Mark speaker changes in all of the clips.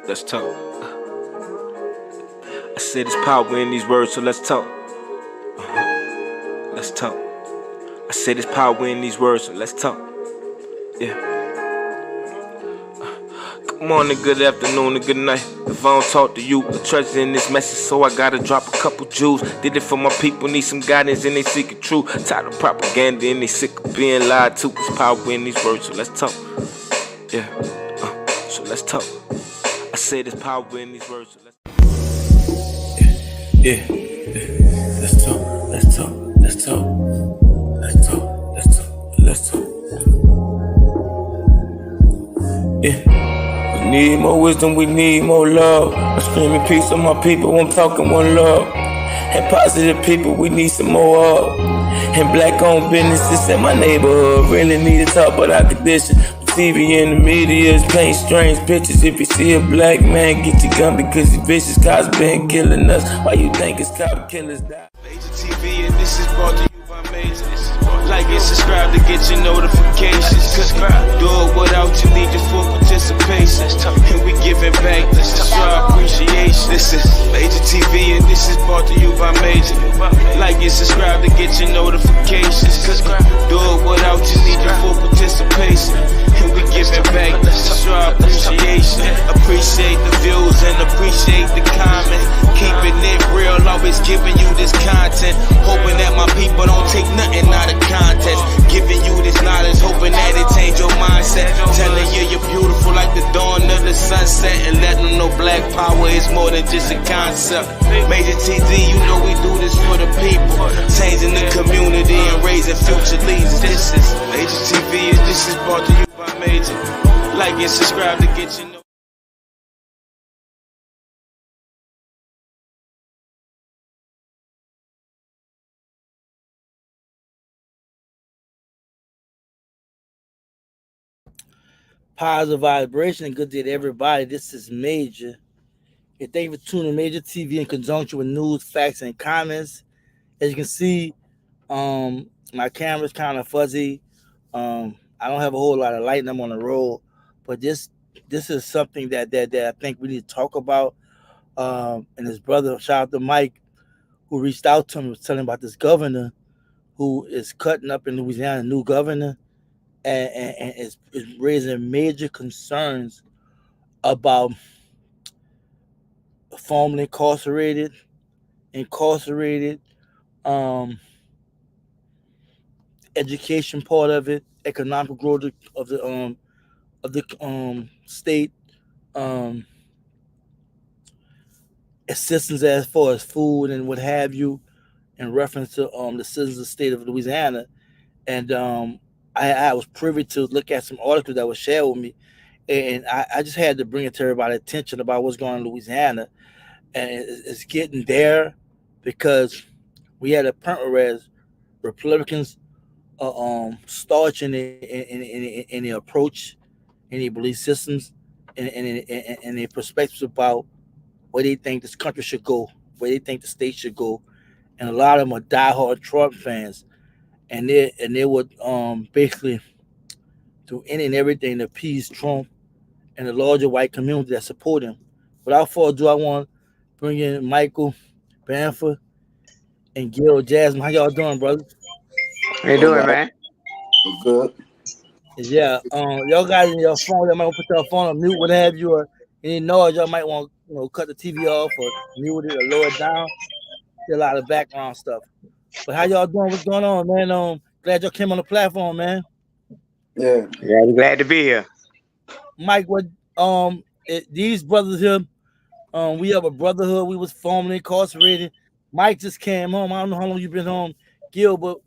Speaker 1: Let's talk. I said there's power in these words, so let's talk. Let's talk. I said there's power in these words, so let's talk. Yeah. Good morning, good afternoon, and good night. If I don't talk to you, the treasure in this message, so I gotta drop a couple jewels. Did it for my people, need some guidance, and they seek it true. Tired of propaganda, and they sick of being lied to. There's power in these words, so let's talk. Yeah. So let's talk. I say there's power in these words, so let's talk. Yeah. Let's talk. Let's talk. Let's talk. Let's talk. Let's talk. Let's talk. Yeah. We need more wisdom, we need more love. I'm screaming peace on my people, I'm talking one love. And positive people, we need some more of. And black-owned businesses in my neighborhood really need to talk about our condition. TV and the media is painting strange pictures. If you see a black man, get your gun because these vicious cops been killing us. Why you think it's cop killers die?
Speaker 2: Major TV and this is brought to you by Major. Like and subscribe to get your notifications. Do it without you need your full participation. And we giving back, this is our appreciation. This is Major TV and this is brought to you by Major. Like and subscribe to get your notifications. Do it without you need your full participation. And we giving back, this is our appreciation. Appreciate the views and appreciate the comments. Keeping it real, always giving you this content. Hoping that my people don't take nothing out of context. Giving you this knowledge, hoping that it change your mindset. Telling you you're beautiful like the dawn of the sunset. And letting them know black power is more than just a concept. Major TD, you know we do this for the people. Changing the community and raising future leaders. This is Major TV and this is brought to you by Major. Like and subscribe to get your
Speaker 3: Positive vibration and good day to everybody. This is Major. And thank you for tuning Major TV in conjunction with news, facts, and comments. As you can see, my camera's kind of fuzzy. I don't have a whole lot of light and I'm on the road. But this is something that I think we need to talk about. And his brother, shout out to Mike, who reached out to him, was telling about this governor who is cutting up in Louisiana New Governor. And is raising major concerns about formerly incarcerated, education part of it, economic growth of the state, assistance as far as food and what have you, in reference to the citizens of the state of Louisiana, and I was privy to look at some articles that were shared with me, and I just had to bring it to everybody's attention about what's going on in Louisiana, and it's getting there because we had a point where Republicans starch in the approach, in their belief systems, and their perspectives about where they think this country should go, where they think the state should go, and a lot of them are diehard Trump fans. And they would basically do any and everything to appease Trump and the larger white community that support him. Without further ado, I want to bring in Michael, Banford, and Gil Jasmine. How y'all doing, brother?
Speaker 4: How you doing, man?
Speaker 5: Good.
Speaker 3: Yeah. Y'all guys in your phone, y'all might put your phone on mute, what have you, or any noise, y'all might want to cut the TV off or mute it or lower it down. There's a lot of background stuff. But how y'all doing? What's going on, man? Glad y'all came on the platform, man.
Speaker 5: Yeah,
Speaker 4: I'm glad to be here.
Speaker 3: Mike, what these brothers here, we have a brotherhood. We was formerly incarcerated. Mike just came home. I don't know how long you've been home, Gil, but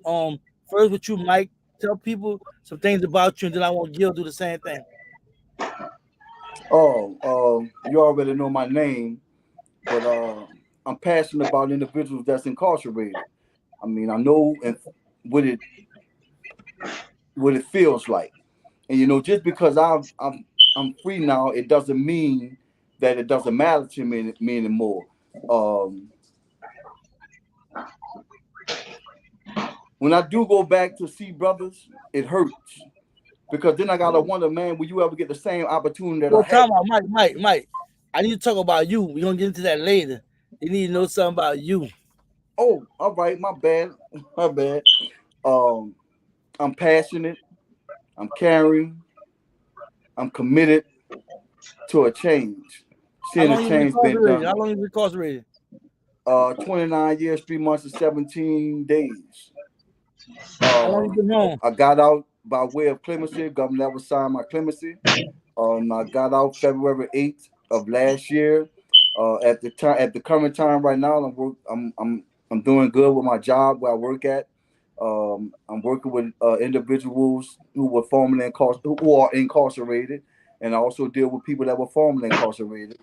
Speaker 3: first with you, Mike, tell people some things about you, and then I want Gil to do the same thing.
Speaker 5: You already know my name, but I'm passionate about individuals that's incarcerated. I mean, I know what it feels like, and just because I'm free now, it doesn't mean that it doesn't matter to me anymore. When I do go back to see brothers, it hurts because then I gotta wonder, man, will you ever get the same opportunity that I had?
Speaker 3: Mike. I need to talk about you. We're gonna get into that later. They need to know something about you.
Speaker 5: Oh, all right, my bad. My bad. Um, I'm passionate, I'm caring, I'm committed to a change.
Speaker 3: How
Speaker 5: Seeing a
Speaker 3: long you been
Speaker 5: change being
Speaker 3: incarcerated?
Speaker 5: done.
Speaker 3: How long you been incarcerated?
Speaker 5: 29 years, 3 months, and 17 days.
Speaker 3: How long you been home?
Speaker 5: I got out by way of clemency. Governor never signed my clemency. I got out February 8th of last year. At the current time right now, I'm doing good with my job where I work at. I'm working with individuals who are incarcerated, and I also deal with people that were formerly incarcerated.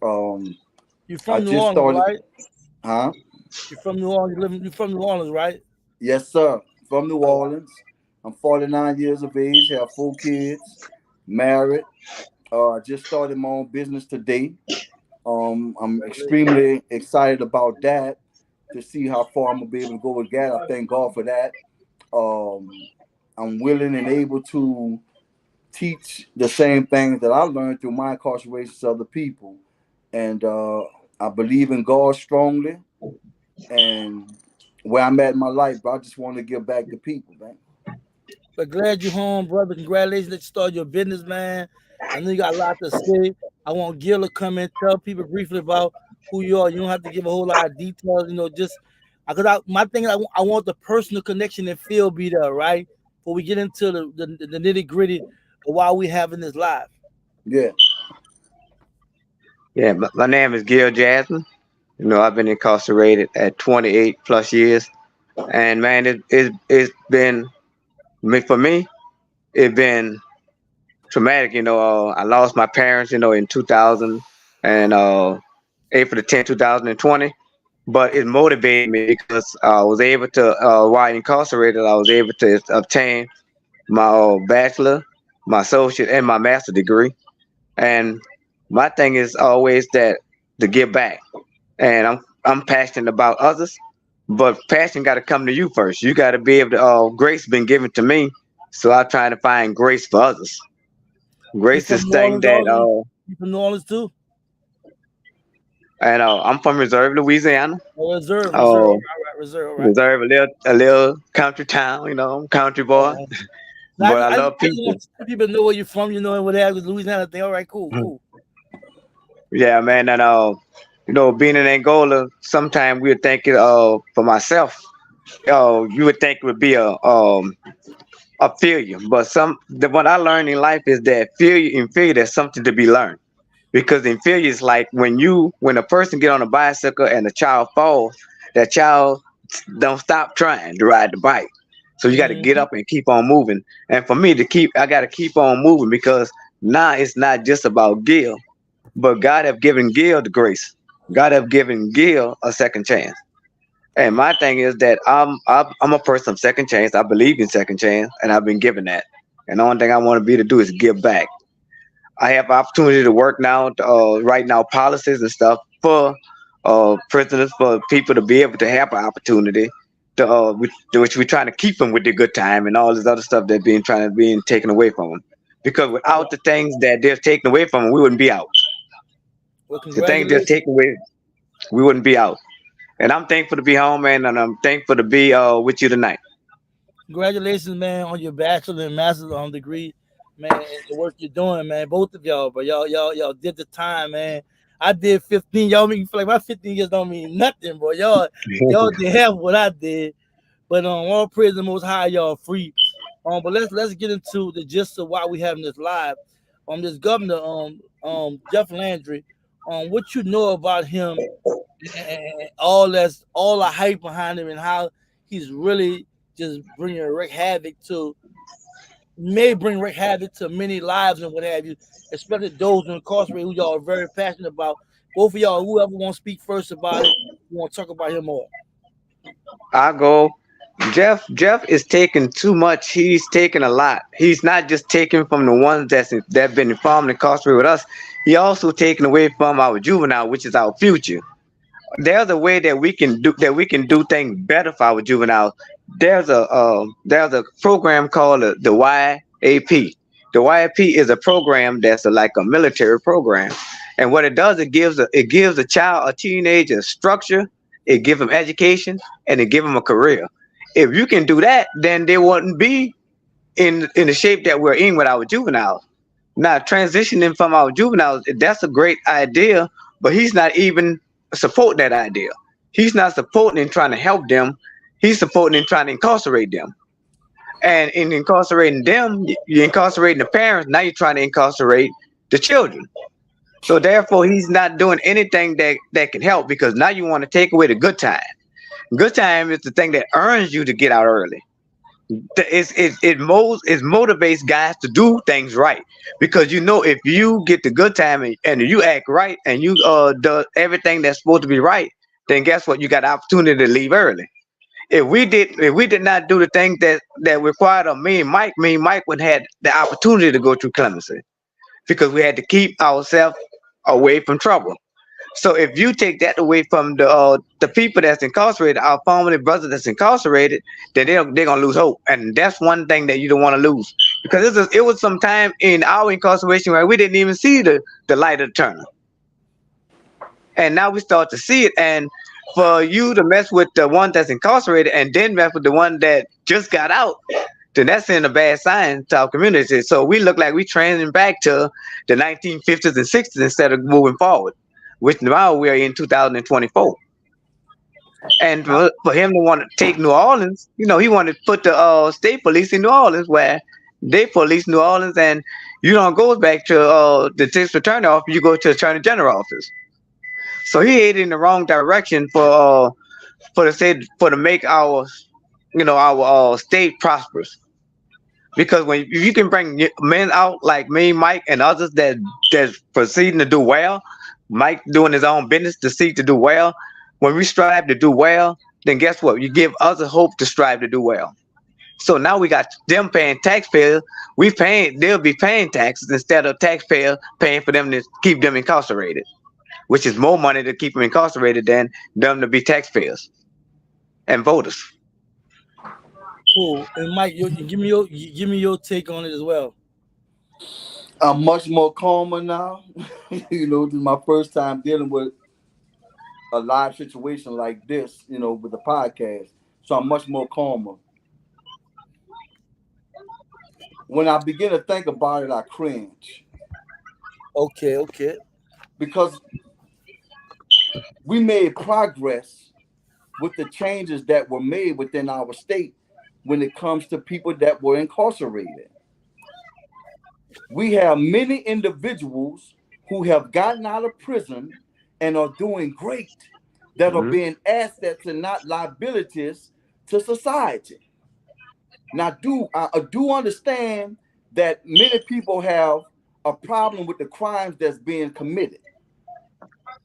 Speaker 5: Um,
Speaker 3: You
Speaker 5: I
Speaker 3: from New
Speaker 5: just
Speaker 3: Orleans,
Speaker 5: started,
Speaker 3: right?
Speaker 5: huh?
Speaker 3: You from New Orleans. You from New Orleans, right?
Speaker 5: Yes, sir. From New
Speaker 3: Oh,
Speaker 5: Orleans. I'm 49 years of age, have 4 kids, married. I just started my own business today. I'm extremely excited about that to see how far I'm gonna be able to go with that. I thank God for that. Um, I'm willing and able to teach the same things that I learned through my incarceration to other people, and I believe in God strongly. And where I'm at in my life, bro, I just want to give back to people, man.
Speaker 3: but glad you home, brother. Congratulations that you started your business, man. I know you got a lot to say. I want Gil to come in, tell people briefly about who you are. You don't have to give a whole lot of details, just because my thing is I want the personal connection and feel be there, right? Before we get into the nitty gritty of why we having this live.
Speaker 5: Yeah.
Speaker 4: Yeah, my name is Gil Jasmine. I've been incarcerated at 28 plus years, and man, it's been for me. It's been traumatic. I lost my parents. In 2000 and April the 10th, 2020. But it motivated me because I was able to, while incarcerated, I was able to obtain my bachelor, my associate, and my master degree. And my thing is always that to give back. And I'm passionate about others, but passion got to come to you first. You got to be able to. Grace been given to me, so I'm trying to find grace for others.
Speaker 3: You
Speaker 4: Grace
Speaker 3: from
Speaker 4: is
Speaker 3: New
Speaker 4: thing
Speaker 3: Orleans
Speaker 4: that
Speaker 3: also? You from New Orleans too?
Speaker 4: and I'm from Reserve, Louisiana.
Speaker 3: Oh, reserve.
Speaker 4: Uh,
Speaker 3: All right, reserve. All right.
Speaker 4: Reserve, a little country town. I'm a country boy,
Speaker 3: Uh, now,
Speaker 4: but I
Speaker 3: I
Speaker 4: love
Speaker 3: just
Speaker 4: people.
Speaker 3: want people to know where you're from, and what have Louisiana thing. All right, cool.
Speaker 4: Yeah, man, and being in Angola, sometimes we would think it for myself. You would think it would be a failure, but what I learned in life is that failure, there's something to be learned. Because in failure is like when a person get on a bicycle and a child falls, that child don't stop trying to ride the bike. So you got to get
Speaker 3: Mm-hmm.
Speaker 4: up and keep on moving. And for me I got to keep on moving because now it's not just about Gil, but God have given Gil the grace. God have given Gil a second chance. And my thing is that I'm a person of second chance. I believe in second chance, and I've been given that. And the only thing I want to be to do is give back. I have opportunity to work now, right now, policies and stuff for prisoners, for people to be able to have an opportunity, which we're trying to keep them with the good time and all this other stuff that being taken away from them. Because without the things that they're taken away from them, we wouldn't be out.
Speaker 3: Well,
Speaker 4: The things they're
Speaker 3: congratulations.
Speaker 4: taken away, we wouldn't be out. And I'm thankful to be home, man, and I'm thankful to be with you tonight.
Speaker 3: Congratulations, man, on your bachelor and master's degree, man, and the work you're doing, man. Both of y'all, but y'all did the time, man. I did 15. Y'all make me feel like my 15 years don't mean nothing, bro. Y'all did half what I did. But all praise the Most High, y'all free. But let's get into the gist of why we having this live. This governor, Jeff Landry, what you know about him, and all the hype behind him, and how he's really just bring wreak havoc to many lives and what have you, especially those incarcerated who y'all are very passionate about. Both of y'all, whoever want to speak first about it, you want to talk about him more.
Speaker 4: I go. Jeff is taking too much. He's taking a lot. He's not just taking from the ones that been informed and incarcerated with us. He also taking away from our juvenile, which is our future. There's a way that we can do things better for our juveniles. There's a program called the YAP. The YAP is a program that's like a military program, And what it does, it gives a child, a teenager, structure. It gives them education, and it gives them a career. If you can do that, then they wouldn't be in the shape that we're in with our juveniles. Now, transitioning from our juveniles, that's a great idea, but he's not even supporting that idea. He's not supporting and trying to help them. He's supporting and trying to incarcerate them. And in incarcerating them, you're incarcerating the parents. Now you're trying to incarcerate the children. So therefore, he's not doing anything that can help, because now you want to take away the good time. Good time is the thing that earns you to get out early. It motivates guys to do things right, because if you get the good time, and you act right, and you do everything that's supposed to be right, then guess what? You got the opportunity to leave early. If we did not do the things that required of me and Mike would have had the opportunity to go through clemency, because we had to keep ourselves away from trouble. So if you take that away from the people that's incarcerated, our family brothers that's incarcerated, then they're gonna lose hope, and that's one thing that you don't want to lose, because it was some time in our incarceration where we didn't even see the light of the tunnel, and now we start to see it. And for you to mess with the one that's incarcerated and then mess with the one that just got out, then that's sending a bad sign to our community. So we look like we trending back to the 1950s and 60s instead of moving forward, which now we're in 2024. And for him to want to take New Orleans, he wanted to put the state police in New Orleans, where they police New Orleans, and you don't go back to the district attorney office, you go to the attorney general office. So he headed in the wrong direction for the state, for to make our state prosperous. Because if you can bring men out like me, Mike, and others that's proceeding to do well, Mike doing his own business to seek to do well. When we strive to do well, then guess what? You give others hope to strive to do well. So now we got them paying taxpayers. They'll be paying taxes instead of taxpayers paying for them to keep them incarcerated, which is more money to keep them incarcerated than them to be taxpayers and voters.
Speaker 3: Cool. And Mike, give me your take on it as well.
Speaker 5: I'm much more calmer now. This is my first time dealing with a live situation like this, with the podcast. So I'm much more calmer. When I begin to think about it, I cringe.
Speaker 3: Okay.
Speaker 5: Because we made progress with the changes that were made within our state when it comes to people that were incarcerated. We have many individuals who have gotten out of prison and are doing great, that are being assets and not liabilities to society. Now, I do understand that many people have a problem with the crimes that's being committed.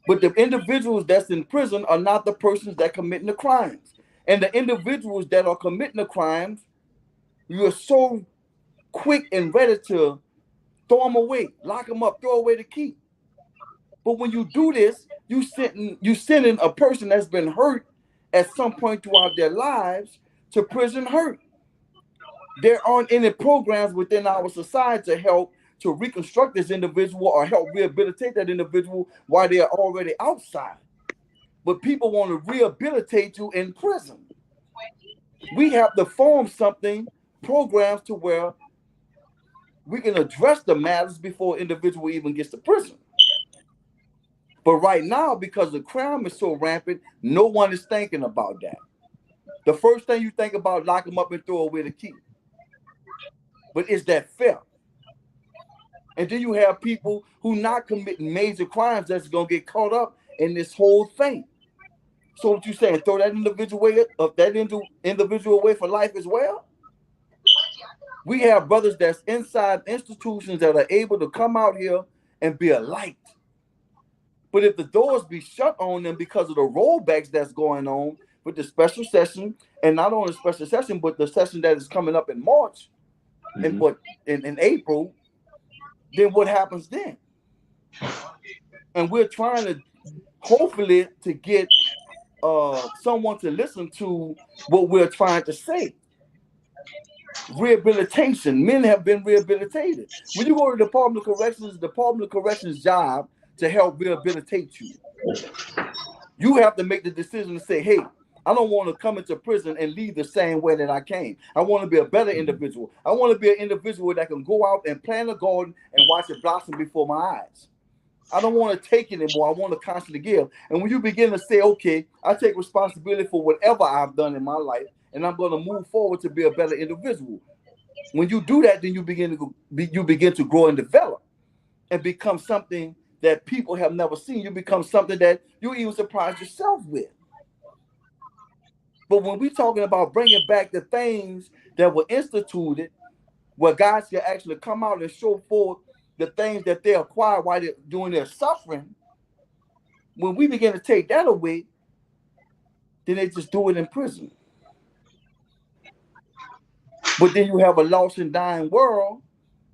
Speaker 5: But the individuals that's in prison are not the persons that committing the crimes. And the individuals that are committing the crimes, you're so quick and ready to throw them away, lock them up, throw away the key. But when you do this, you sending a person that's been hurt at some point throughout their lives to prison hurt. There aren't any programs within our society to help to reconstruct this individual or help rehabilitate that individual while they are already outside. But people want to rehabilitate you in prison. We have to form programs to where we can address the matters before an individual even gets to prison. But right now, because the crime is so rampant, no one is thinking about that. The first thing you think about, lock them up and throw away the key. But is that fair? And then you have people who not committing major crimes that's going to get caught up in this whole thing. So what you saying, throw that individual away for life as well? We have brothers that's inside institutions that are able to come out here and be a light. But if the doors be shut on them because of the rollbacks that's going on with the special session, and not only the special session, but the session that is coming up in March, and in April, then what happens then? And we're trying to hopefully to get someone to listen to what we're trying to say. Rehabilitation. Men have been rehabilitated. When you go to the Department of Corrections job to help rehabilitate you. You have to make the decision to say, hey, I don't want to come into prison and leave the same way that I came. I want to be a better individual. I want to be an individual that can go out and plant a garden and watch it blossom before my eyes. I don't want to take anymore. I want to constantly give. And when you begin to say, okay, I take responsibility for whatever I've done in my life, and I'm going to move forward to be a better individual. When you do that, then you begin to grow and develop and become something that people have never seen. You become something that you even surprise yourself with. But when we're talking about bringing back the things that were instituted, where God can actually come out and show forth the things that they acquired while they're doing their suffering, when we begin to take that away, then they just do it in prison. But then you have a lost and dying world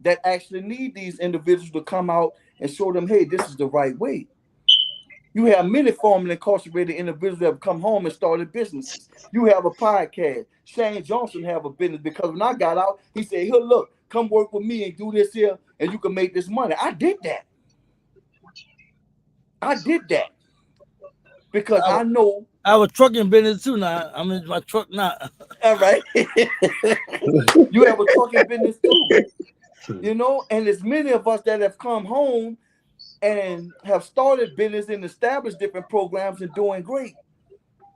Speaker 5: that actually need these individuals to come out and show them, hey, this is the right way. You have many formerly incarcerated individuals that have come home and started businesses. You have a podcast. Shane Johnson have a business because when I got out, he said, here, look, come work with me and do this here, and you can make this money. I did that. Because I know.
Speaker 3: I have a trucking business too now. I'm in my truck now.
Speaker 5: All right. You have a trucking business too. You know, and there's many of us that have come home and have started business and established different programs and doing great.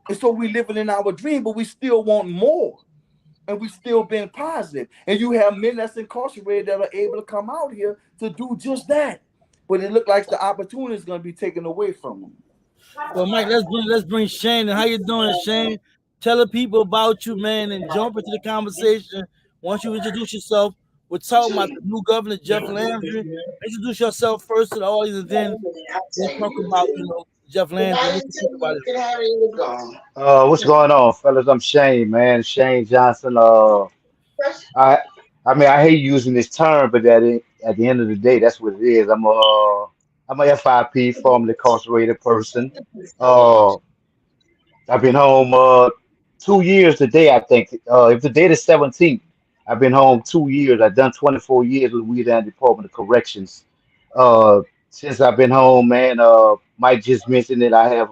Speaker 5: And so we living in our dream, but we still want more. And we still being positive. And you have men that's incarcerated that are able to come out here to do just that. But it looks like the opportunity is going to be taken away from them.
Speaker 3: Well, Mike, let's bring Shane. How you doing, Shane? Tell the people about you, man, and jump into the conversation. Once you introduce yourself, we're talking about the new governor, Jeff Landry. Introduce yourself first to the audience, and then we'll talk about, Jeff Landry. What you think about it?
Speaker 6: What's going on, fellas? I'm Shane, man. Shane Johnson. I, I mean, I hate using this term, but at the end of the day, that's what it is. I'm a FIP, formerly incarcerated person. Uh, I've been home 2 years today, I think. If the date is 17th, I've been home 2 years. I've done 24 years with Louisiana Department of Corrections. Uh, since I've been home, man, Mike just mentioned that I have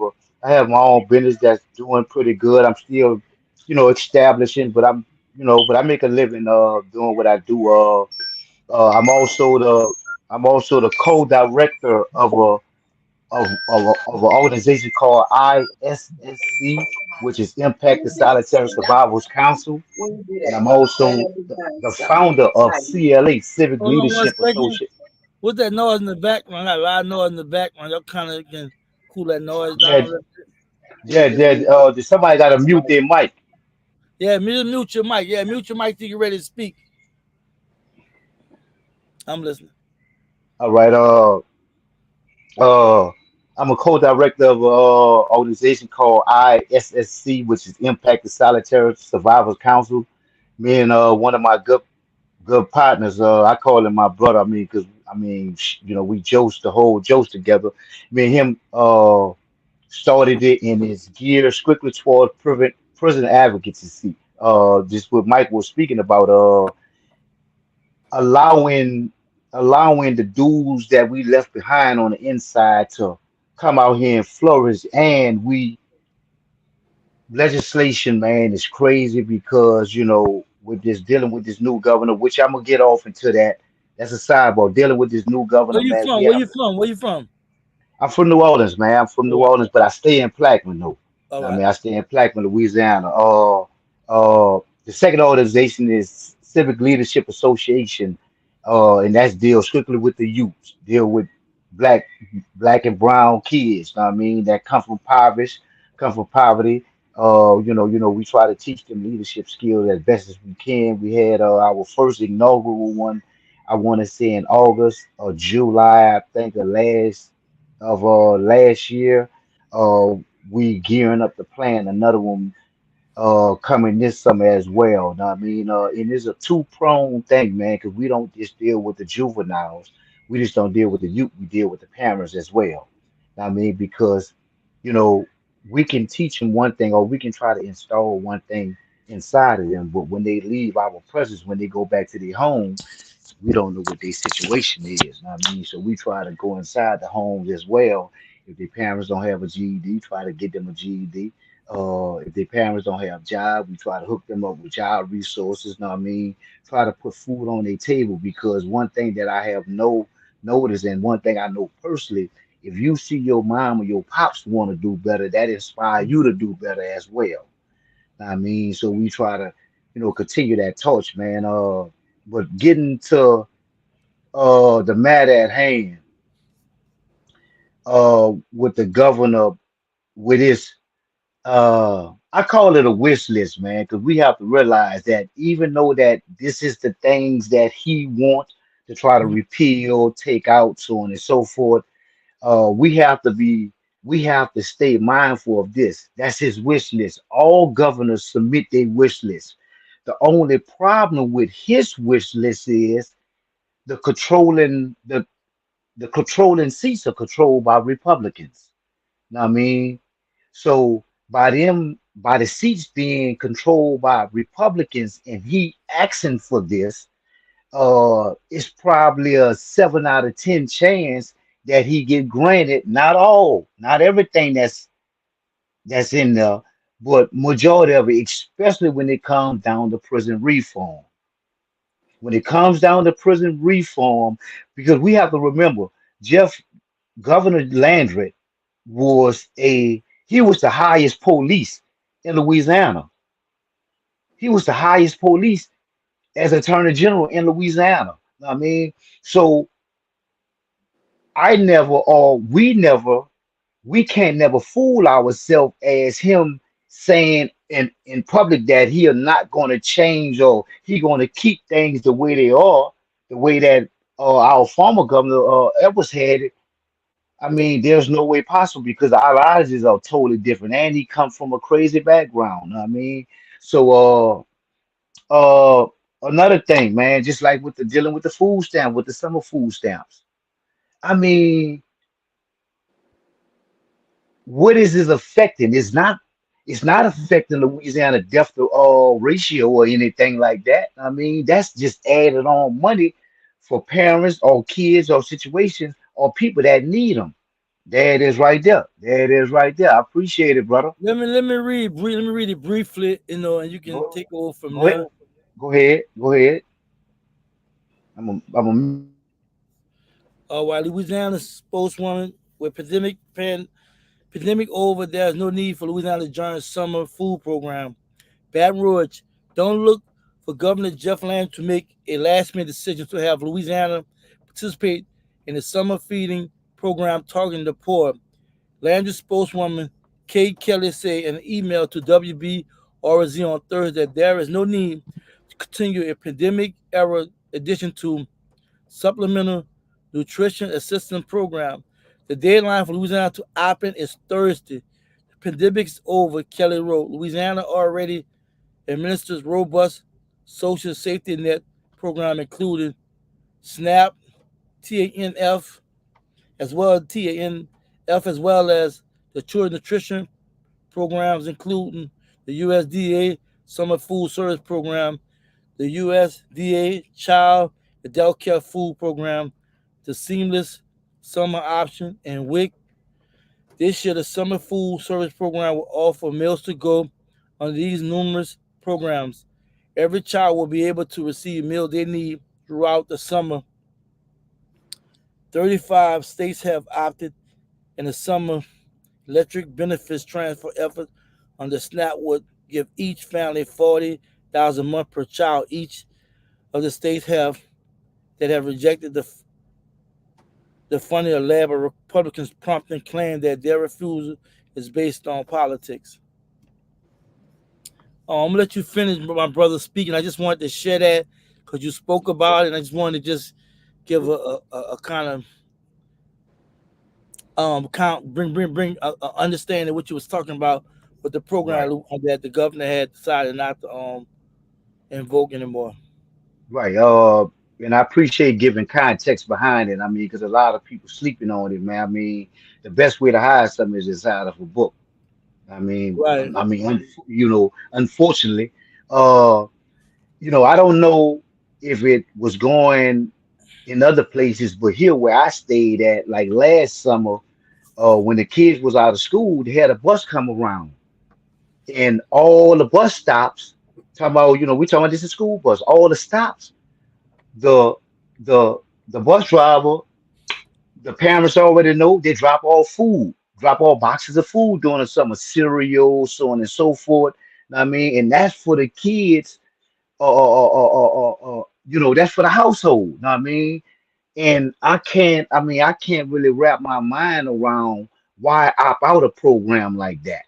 Speaker 6: my own business that's doing pretty good. I'm still, establishing, but I make a living doing what I do. Uh, I'm also the I'm also the co-director of an organization called ISSC, which is Impact the Solitary Survivors Council, and I'm also the founder of CLA, Civic
Speaker 3: Hold on one
Speaker 6: Leadership
Speaker 3: second.
Speaker 6: Association.
Speaker 3: What's that noise in the background? I got a lot of noise in the background. Y'all kind of can cool that noise down
Speaker 6: Yeah,
Speaker 3: a little bit.
Speaker 6: yeah. Somebody got to mute their mic.
Speaker 3: Yeah, mute your mic. Yeah, mute your mic till you're ready to speak. I'm listening.
Speaker 6: All right. Uh, I'm a co-director of an organization called ISSC, which is Impact the Solitary Survivors Council. Me and one of my good partners. I call him my brother. I mean, because we jokes the whole jokes together. Me and him started it in his gear strictly toward prison advocacy. Just what Mike was speaking about. Allowing allowing the dudes that we left behind on the inside to come out here and flourish. And we legislation, man, is crazy because with this dealing with this new governor, which I'm gonna get off into that. That's a sidebar. Dealing with this new
Speaker 3: Where
Speaker 6: governor,
Speaker 3: you
Speaker 6: man.
Speaker 3: from? Where you from? Where you from?
Speaker 6: I'm from New Orleans, man. I'm from
Speaker 3: All
Speaker 6: New
Speaker 3: right.
Speaker 6: Orleans, but I stay in Plaquemine, though.
Speaker 3: All
Speaker 6: I
Speaker 3: right.
Speaker 6: mean, I stay in Plaquemine, Louisiana. The second organization is Civic Leadership Association, and that's deal strictly with the youth, deal with black, black and brown kids. Know what I mean, that come from poverty. We try to teach them leadership skills as best as we can. We had our first inaugural one. I want to say in August or July, I think, last year. Uh, we gearing up to plan another one coming this summer as well. Know what I mean, and it's a two-pronged thing, man, because we don't just deal with the juveniles. We just don't deal with the youth. We deal with the parents as well. Know what I mean, because you know we can teach them one thing, or we can try to install one thing inside of them, but when they leave our presence, when they go back to their home, We don't know what their situation is. Know what I mean, so we try to go inside the homes as well. If their parents don't have a GED, try to get them a GED. If their parents don't have job, we try to hook them up with job resources. Know what I mean, try to put food on their table because one thing that I have noticed, and one thing I know personally, if you see your mom or your pops want to do better, that inspire you to do better as well. I mean, so we try to, continue that torch, man. But getting to the matter at hand, with the governor, with his I call it a wish list, man, because we have to realize that even though that this is the things that he wants to try to
Speaker 3: Mhm.
Speaker 6: repeal, take out, so on and so forth, we have to stay mindful of this. That's his wish list. All governors submit their wish list. The only problem with his wish list is the controlling the controlling seats are controlled by Republicans. Know what I mean? So by the seats being controlled by Republicans and he asking for this, it's probably a 7 out of 10 chance that he get granted not all, not everything that's in there, but majority of it, especially when it comes down to prison reform. When it comes down to prison reform, because we have to remember, Jeff Governor Landry he was the highest police in Louisiana. He was the highest police as Attorney General in Louisiana. I mean, so I never, or we can't never fool ourselves as him saying in public that he are not going to change or he going to keep things the way they are, the way that our former governor Edwards had it. I mean, there's no way possible because our lives are totally different, and he come from a crazy background. I mean, so another thing, man, just like with the dealing with the food stamp, with the summer food stamps. I mean, what is this affecting? It's not affecting Louisiana death to ratio or anything like that. I mean, that's just added on money for parents or kids or situations or people that need them. There it is right there. There it is right there. I appreciate it, brother.
Speaker 3: Let me read it briefly, and you can
Speaker 6: Go,
Speaker 3: take over from
Speaker 6: go ahead.
Speaker 3: there.
Speaker 6: Go ahead. Go ahead. I'm a
Speaker 3: While Louisiana spokeswoman with pandemic over, there is no need for Louisiana to join summer food program. Baton Rouge, don't look for Governor Jeff Land to make a last minute decision to have Louisiana participate in the summer feeding program targeting the poor. Landry spokeswoman Kate Kelly said in an email to WBRZ on Thursday that there is no need to continue a pandemic era addition to supplemental nutrition assistance program. The deadline for Louisiana to opt in is Thursday. The pandemic is over, Kelly wrote. Louisiana already administers robust social safety net program including SNAP, TANF, as well as the children nutrition programs including the USDA Summer Food Service Program, the USDA Child Adult Care Food Program, the Seamless Summer Option, and WIC. This year, the Summer Food Service Program will offer meals to go under these numerous programs. Every child will be able to receive meals they need throughout the summer. 35 states have opted in the summer electric benefits transfer effort under SNAP would give each family 40,000 a month per child. Each of the states have rejected the funding of led by Republicans prompting claim that their refusal is based on politics. I'm gonna let you finish, my brother speaking. I just wanted to share that because you spoke about it, and I just wanted to just give a kind of count bring a understanding what you was talking about with the
Speaker 6: right,
Speaker 3: program that the governor had decided not to invoke anymore.
Speaker 6: right. And I appreciate giving context behind it. I mean, because a lot of people sleeping on it, man. I mean, the best way to hide something is inside of a book. I mean,
Speaker 3: Right.
Speaker 6: unfortunately, uh, I don't know. if it was going in other places, but here where I stayed at, like last summer, when the kids was out of school, they had a bus come around, and all the bus stops, talking about, we talking about this is school bus, all the stops, the the the bus driver, the parents already know they drop off food, drop off boxes of food during the summer, cereal, so on and so forth. Know what I mean, and that's for the kids, that's for the household. Know what I mean? And I can't really wrap my mind around why opt out a program like that.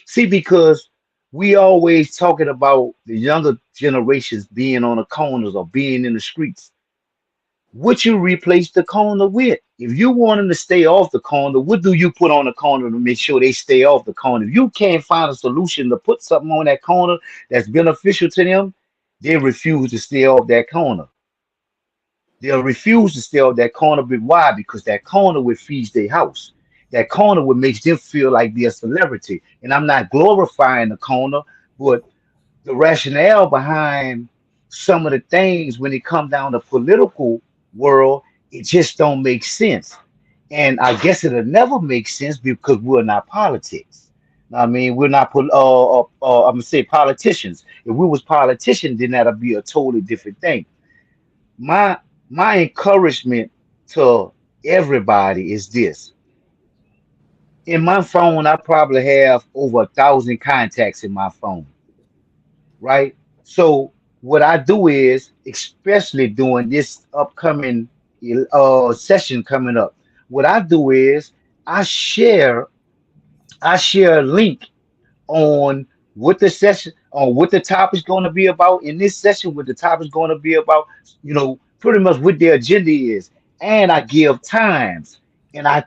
Speaker 6: See, because we always talking about the younger generations being on the corners or being in the streets. What you replace the corner with? If you want them to stay off the corner, what do you put on the corner to make sure they stay off the corner? If you can't find a solution to put something on that corner that's beneficial to them, they refuse to stay off that corner. They'll refuse to stay off that corner. But why? Because that corner would feed their house. That corner would make them feel like they're a celebrity. And I'm not glorifying the corner, but the rationale behind some of the things when it comes down to political world, it just don't make sense. And I guess it'll never make sense because we're not politics. I mean, we're not. I'm gonna say politicians. If we was politicians, then that'd be a totally different thing. My my encouragement to everybody is this: in my phone, I probably have over 1,000 contacts in my phone, right? So what I do is, especially during this upcoming session coming up, what I do is I share I share a link on what the session on what the topic's going to be about in this session, what the topic's going to be about, pretty much what their agenda is. And I give times. And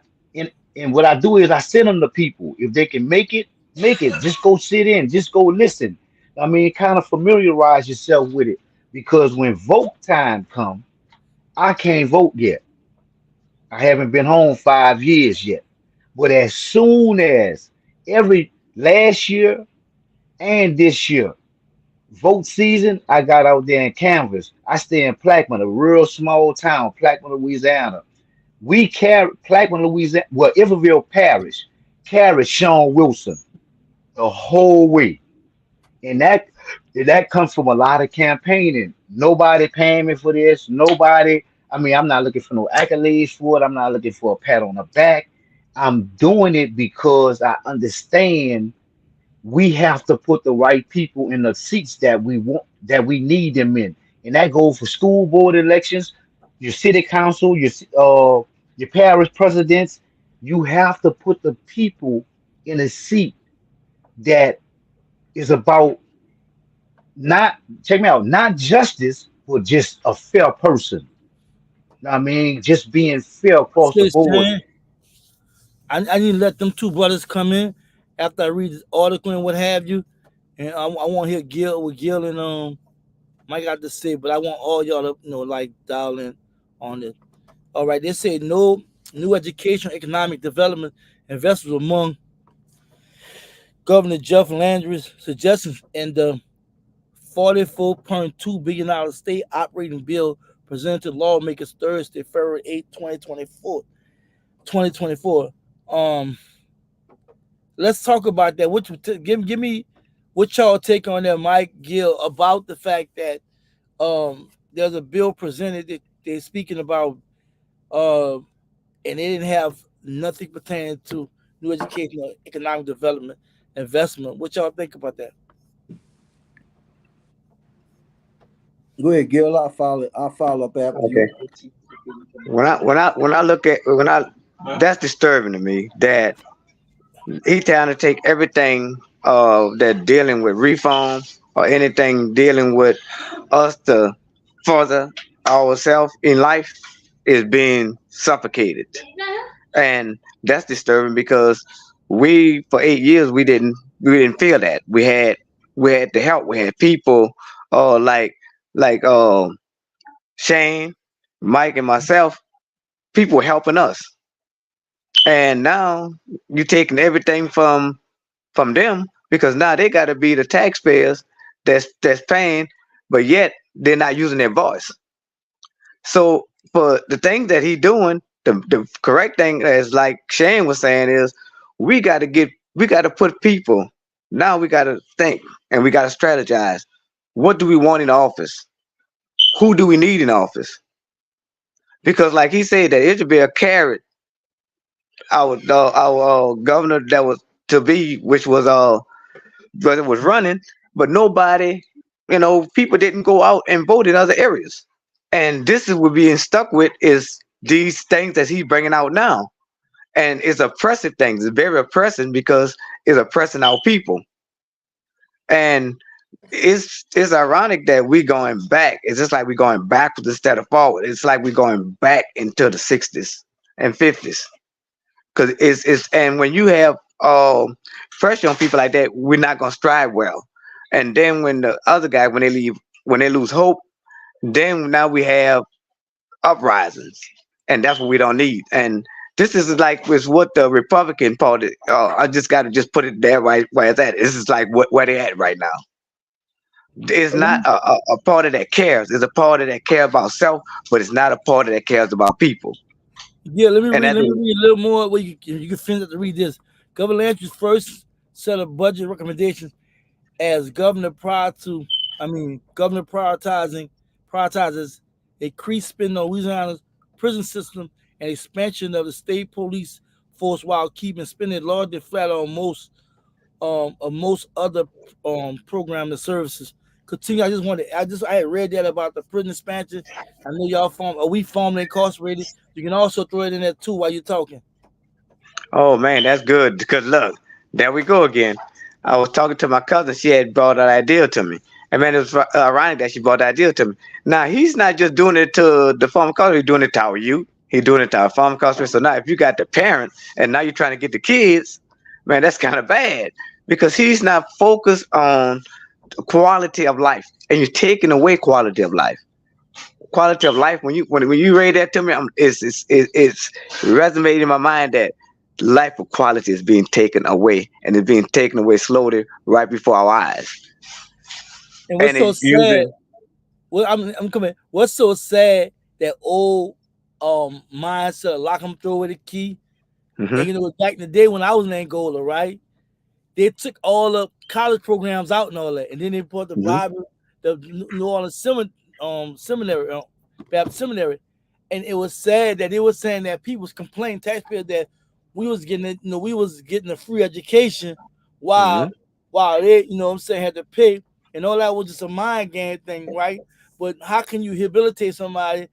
Speaker 6: and what I do is I send them to people. If they can make it, make it. Just go sit in, just go listen. I mean, kind of familiarize yourself with it. Because when vote time comes, I can't vote yet. I haven't been home 5 years yet. But as soon as every last year and this year, vote season, I got out there in Canvas. I stay in Plaquemine, a real small town, Plaquemine, Louisiana. We carry Plaquemine, Louisiana, well, Iberville Parish carried Sean Wilson the whole way. And that comes from a lot of campaigning. Nobody paying me for this. Nobody. I mean, I'm not looking for no accolades for it. I'm not looking for a pat on the back. I'm doing it because I understand we have to put the right people in the seats that we want, that we need them in, and that goes for school board elections, your city council, your parish presidents. You have to put the people in a seat that is about not, check me out, not justice, but just a fair person. I mean, just being fair across the
Speaker 3: Sis,
Speaker 6: board.
Speaker 3: man, I need to let them two brothers come in after I read this article and what have you. And I want to hear Gil with Gil and Mike got to say, but I want all y'all to like dial in on this. All right, they say no new education, economic development investments among Governor Jeff Landry's suggestions in the $44.2 billion state operating bill presented to lawmakers Thursday, February 8, 2024. Let's talk about that. Give me what y'all take on that, Mike, Gil, about the fact that there's a bill presented that they're speaking about, and they didn't have nothing pertaining to new education or economic development investment. What y'all think about that?
Speaker 5: Go ahead, Gil. I'll follow up after
Speaker 4: Okay.
Speaker 5: you.
Speaker 4: When I look at that's disturbing to me that he trying to take everything that dealing with reform or anything dealing with us to further ourselves in life is being suffocated, and that's disturbing because we for 8 years we didn't feel that we had the help, we had people like Shane, Mike, and myself, people helping us, and now you taking everything from them because now they got to be the taxpayers that's paying. but yet they're not using their voice. So for the thing that he doing, the correct thing is like Shane was saying is we got to put people. Now we got to think and we got to strategize. What do we want in office? Who do we need in office? Because like he said that it should be a carrot. Our governor that was to be, which was brother was running, but nobody, people didn't go out and vote in other areas. And this is what we're being stuck with is these things that he's bringing out now. And it's oppressive things. It's very oppressive because it's oppressing our people. And it's ironic that we're going back. It's just like we're going backwards instead of forward. It's like we're going back into the 60s and 50s. Because it's and when you have pressure on people like that, we're not gonna strive well. And then when the other guy, when they lose hope, then now we have uprisings, and that's what we don't need. And this is like with what the Republican Party. I just got to just put it there right where it's at. This is like where they at right now. It's not a party that cares. It's a party that cares about self, but it's not a party that cares about people.
Speaker 3: Yeah, let me
Speaker 4: And
Speaker 3: read. Let me read a little more. Where you can finish to read this. Governor Landry's first set of budget recommendations as governor governor prioritizes increased spending on Louisiana's prison system and expansion of the state police force while keeping spending largely flat on most of most other program and services. Continue. I had read that about the prison expansion. I know y'all we formerly incarcerated. You can also throw it in there too while you're talking.
Speaker 4: oh man, that's good because look, there we go again. I was talking to my cousin. She had brought that idea to me. And man, it was ironic that she brought that idea to me. Now he's not just doing it to the farm culture; he's doing it to our youth. He's doing it to our farm culture. So now, if you got the parent and now you're trying to get the kids, man, that's kind of bad because he's not focused on quality of life, and you're taking away quality of life. Quality of life. When you read that to me, it's resonating in my mind that life of quality is being taken away, and it's being taken away slowly right before our eyes.
Speaker 3: And what's
Speaker 4: And
Speaker 3: so
Speaker 4: it's
Speaker 3: sad?
Speaker 4: using.
Speaker 3: Well, I'm coming. What's so sad that old mindset lock them through with a key. And
Speaker 4: Hmm.
Speaker 3: back in the day when I was in Angola, right? They took all the college programs out and all that, and then they put the
Speaker 4: Hmm.
Speaker 3: Bible, the New Orleans seminary, Baptist seminary, and it was sad that they were saying that people was complaining, taxpayers, that we was getting a free education while
Speaker 4: Hmm.
Speaker 3: while they, what I'm saying, had to pay, and all that was just a mind game thing, right? But how can you rehabilitate somebody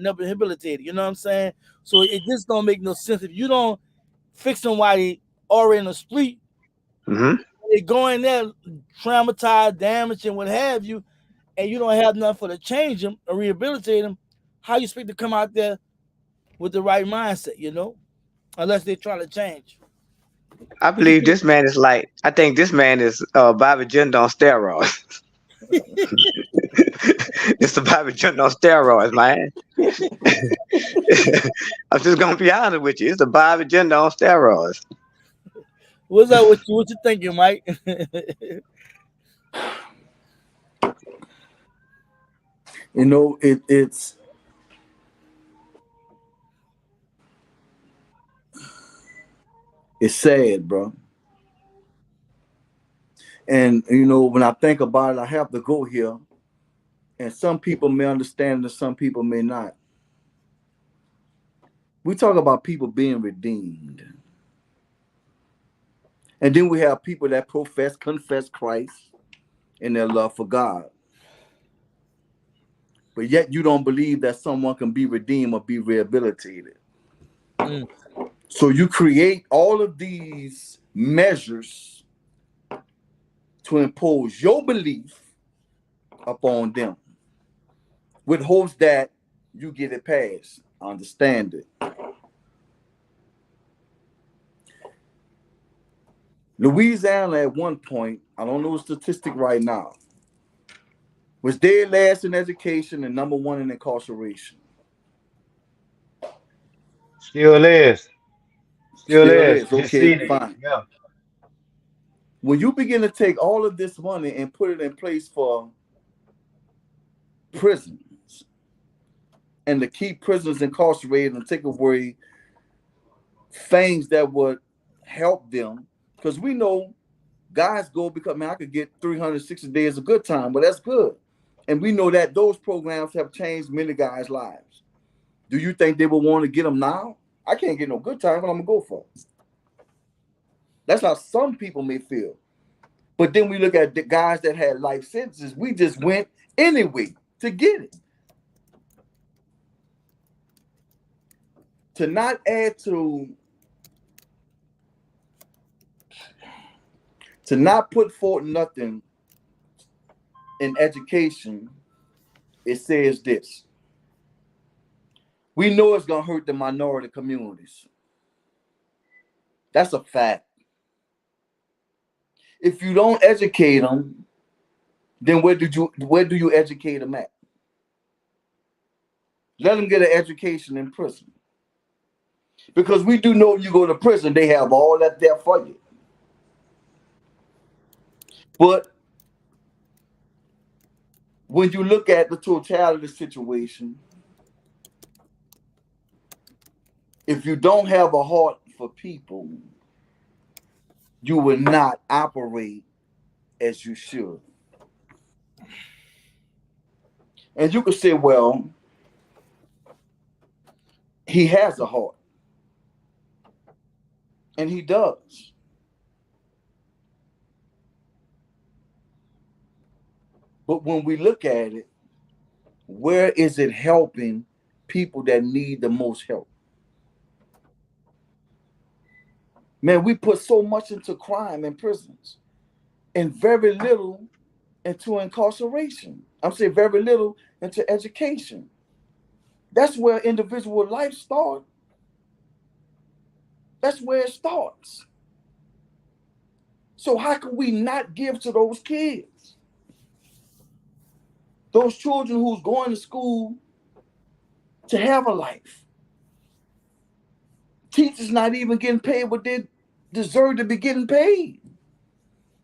Speaker 3: never rehabilitated? You know what I'm saying? So it just don't make no sense if you don't fix somebody already in the street.
Speaker 4: Hmm.
Speaker 3: They go in there traumatized, damaged, and what have you, and you don't have nothing for to change them or rehabilitate them. How you expect to come out there with the right mindset? Unless they're trying to change.
Speaker 4: I believe this man is like. I think this man is Bobby Jindal on steroids. It's the Bobby Jindal on steroids, man. I'm just gonna be honest with you. It's the Bobby Jindal on steroids.
Speaker 3: What's up with you? What you thinking, Mike?
Speaker 5: It's sad, bro. And when I think about it, I have to go here. And some people may understand and some people may not. We talk about people being redeemed. And then we have people that confess Christ and their love for God. But yet you don't believe that someone can be redeemed or be rehabilitated.
Speaker 3: Mm.
Speaker 5: So you create all of these measures to impose your belief upon them with hopes that you get it passed. Understand it. Louisiana at one point, I don't know the statistic right now, was dead last in education and number one in incarceration.
Speaker 6: Still is. Still
Speaker 5: Still
Speaker 6: is.
Speaker 5: is.
Speaker 6: Just
Speaker 5: Okay,
Speaker 6: see it.
Speaker 5: fine.
Speaker 6: Yeah.
Speaker 5: When you begin to take all of this money and put it in place for prisons and to keep prisoners incarcerated and take away things that would help them. Because we know guys go because, man, I could get 360 days of good time, but that's good. And we know that those programs have changed many guys' lives. Do you think they would want to get them now? I can't get no good time, but I'm going to go for it. That's how some people may feel. But then we look at the guys that had life sentences. We just went anyway to get it. To not add to not put forth nothing in education, it says this. We know it's going to hurt the minority communities. That's a fact. If you don't educate them, then where do you educate them at? Let them get an education in prison. Because we do know when you go to prison, they have all that there for you. But when you look at the totality of the situation, if you don't have a heart for people, you will not operate as you should. And you could say, well, he has a heart. And he does. But when we look at it, where is it helping people that need the most help? Man, we put so much into crime in prisons and very little into incarceration. I'm saying very little into education. That's where individual life starts. That's where it starts. So how can we not give to those kids? Those children who's going to school to have a life. Teachers not even getting paid what they deserve to be getting paid.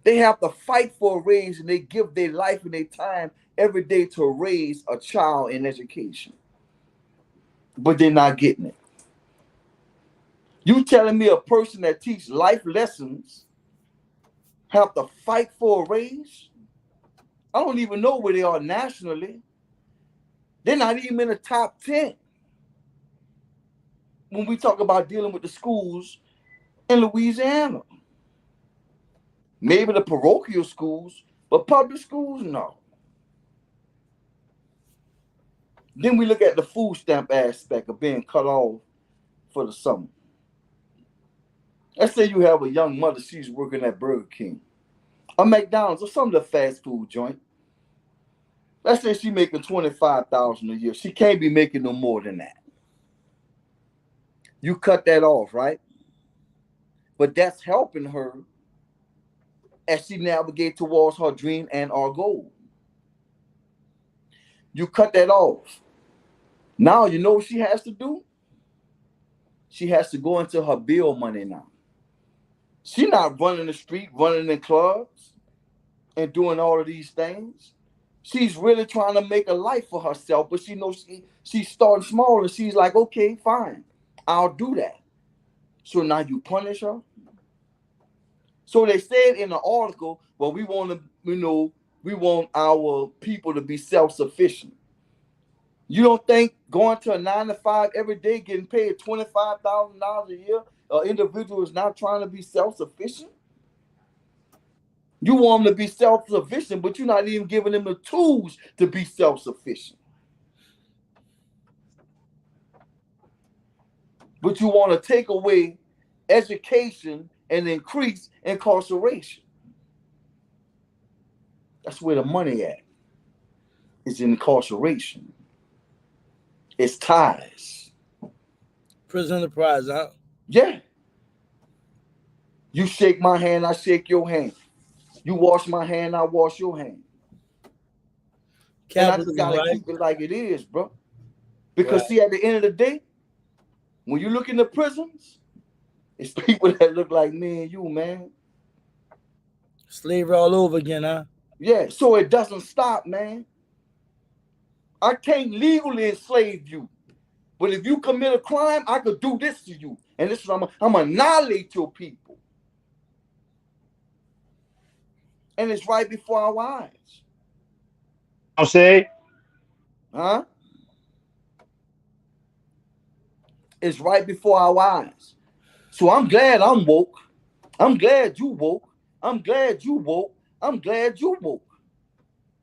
Speaker 5: They have to fight for a raise, and they give their life and their time every day to raise a child in education. But they're not getting it. You telling me a person that teaches life lessons have to fight for a raise? I don't even know where they are nationally. They're not even in the top 10 when we talk about dealing with the schools in Louisiana. Maybe the parochial schools, but public schools, no. Then we look at the food stamp aspect of being cut off for the summer. Let's say you have a young mother, she's working at Burger King, or McDonald's, or some of the fast food joint. Let's say she's making $25,000 a year. She can't be making no more than that. You cut that off, right? But that's helping her as she navigates towards her dream and our goal. You cut that off. Now you know what she has to do? She has to go into her bill money now. She's not running the street, running in clubs, and doing all of these things. She's really trying to make a life for herself, but she knows she's starting small, and she's like, okay, fine, I'll do that. So now you punish her. So they said in the article, well, we want to, we want our people to be self-sufficient. You don't think going to a 9 to 5 every day, getting paid $25,000 a year, an individual is not trying to be self-sufficient? You want them to be self-sufficient, but you're not even giving them the tools to be self-sufficient. But you want to take away education and increase incarceration. That's where the money at. It's in incarceration. It's ties.
Speaker 3: Prison enterprise, huh?
Speaker 5: Yeah. You shake my hand, I shake your hand. You wash my hand, I wash your hand. And I just gotta keep it like it is, bro. Because see, at the end of the day, when you look in the prisons, it's people that look like me and you, man.
Speaker 3: Slavery all over again, huh?
Speaker 5: Yeah, so it doesn't stop, man. I can't legally enslave you. But if you commit a crime, I could do this to you. And this is I'm gonna annihilate your people. And it's right before our eyes.
Speaker 6: I'm saying,
Speaker 5: Huh? It's right before our eyes. So I'm glad I'm woke. I'm glad you woke. I'm glad you woke. I'm glad you woke.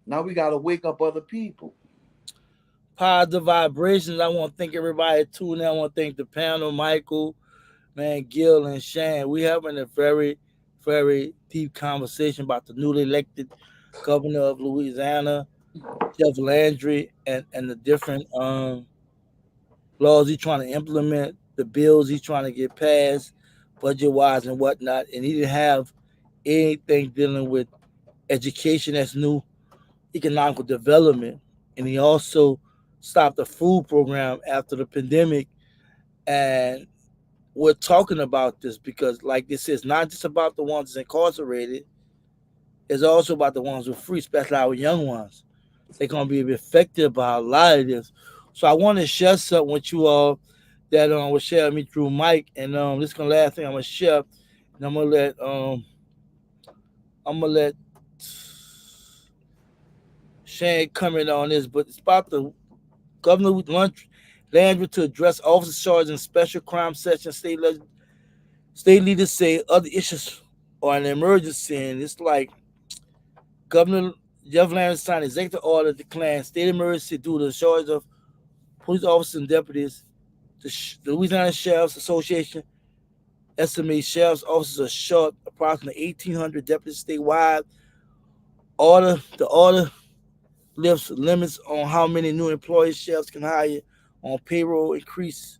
Speaker 5: Now we gotta wake up other people.
Speaker 3: Positive vibrations. I want to thank everybody tuning in. I want to thank the panel, Michael, man, Gil, and Shan. We having a very, very deep conversation about the newly elected governor of Louisiana, Jeff Landry, and the different laws he's trying to implement, the bills he's trying to get passed, budget wise and whatnot. And he didn't have anything dealing with education that's new, economic development. And he also stopped the food program after the pandemic. And we're talking about this because, like this is not just about the ones that's incarcerated, it's also about the ones who are free, especially our young ones. They're going to be affected by a lot of this. So I want to share something with you all that was shared with me through Mike. And this is the last thing I'm going to share. And I'm gonna let Shane comment on this, but it's about the governor with Landry to address officer charges in special crime section. State leaders say other issues are an emergency, and it's like Governor Jeff Landry signed an executive order declaring state emergency due to the shortage of police officers and deputies. The Louisiana Sheriff's Association estimates sheriff's officers are short approximately 1,800 deputies statewide. The order lifts limits on how many new employees sheriffs can hire on payroll, increases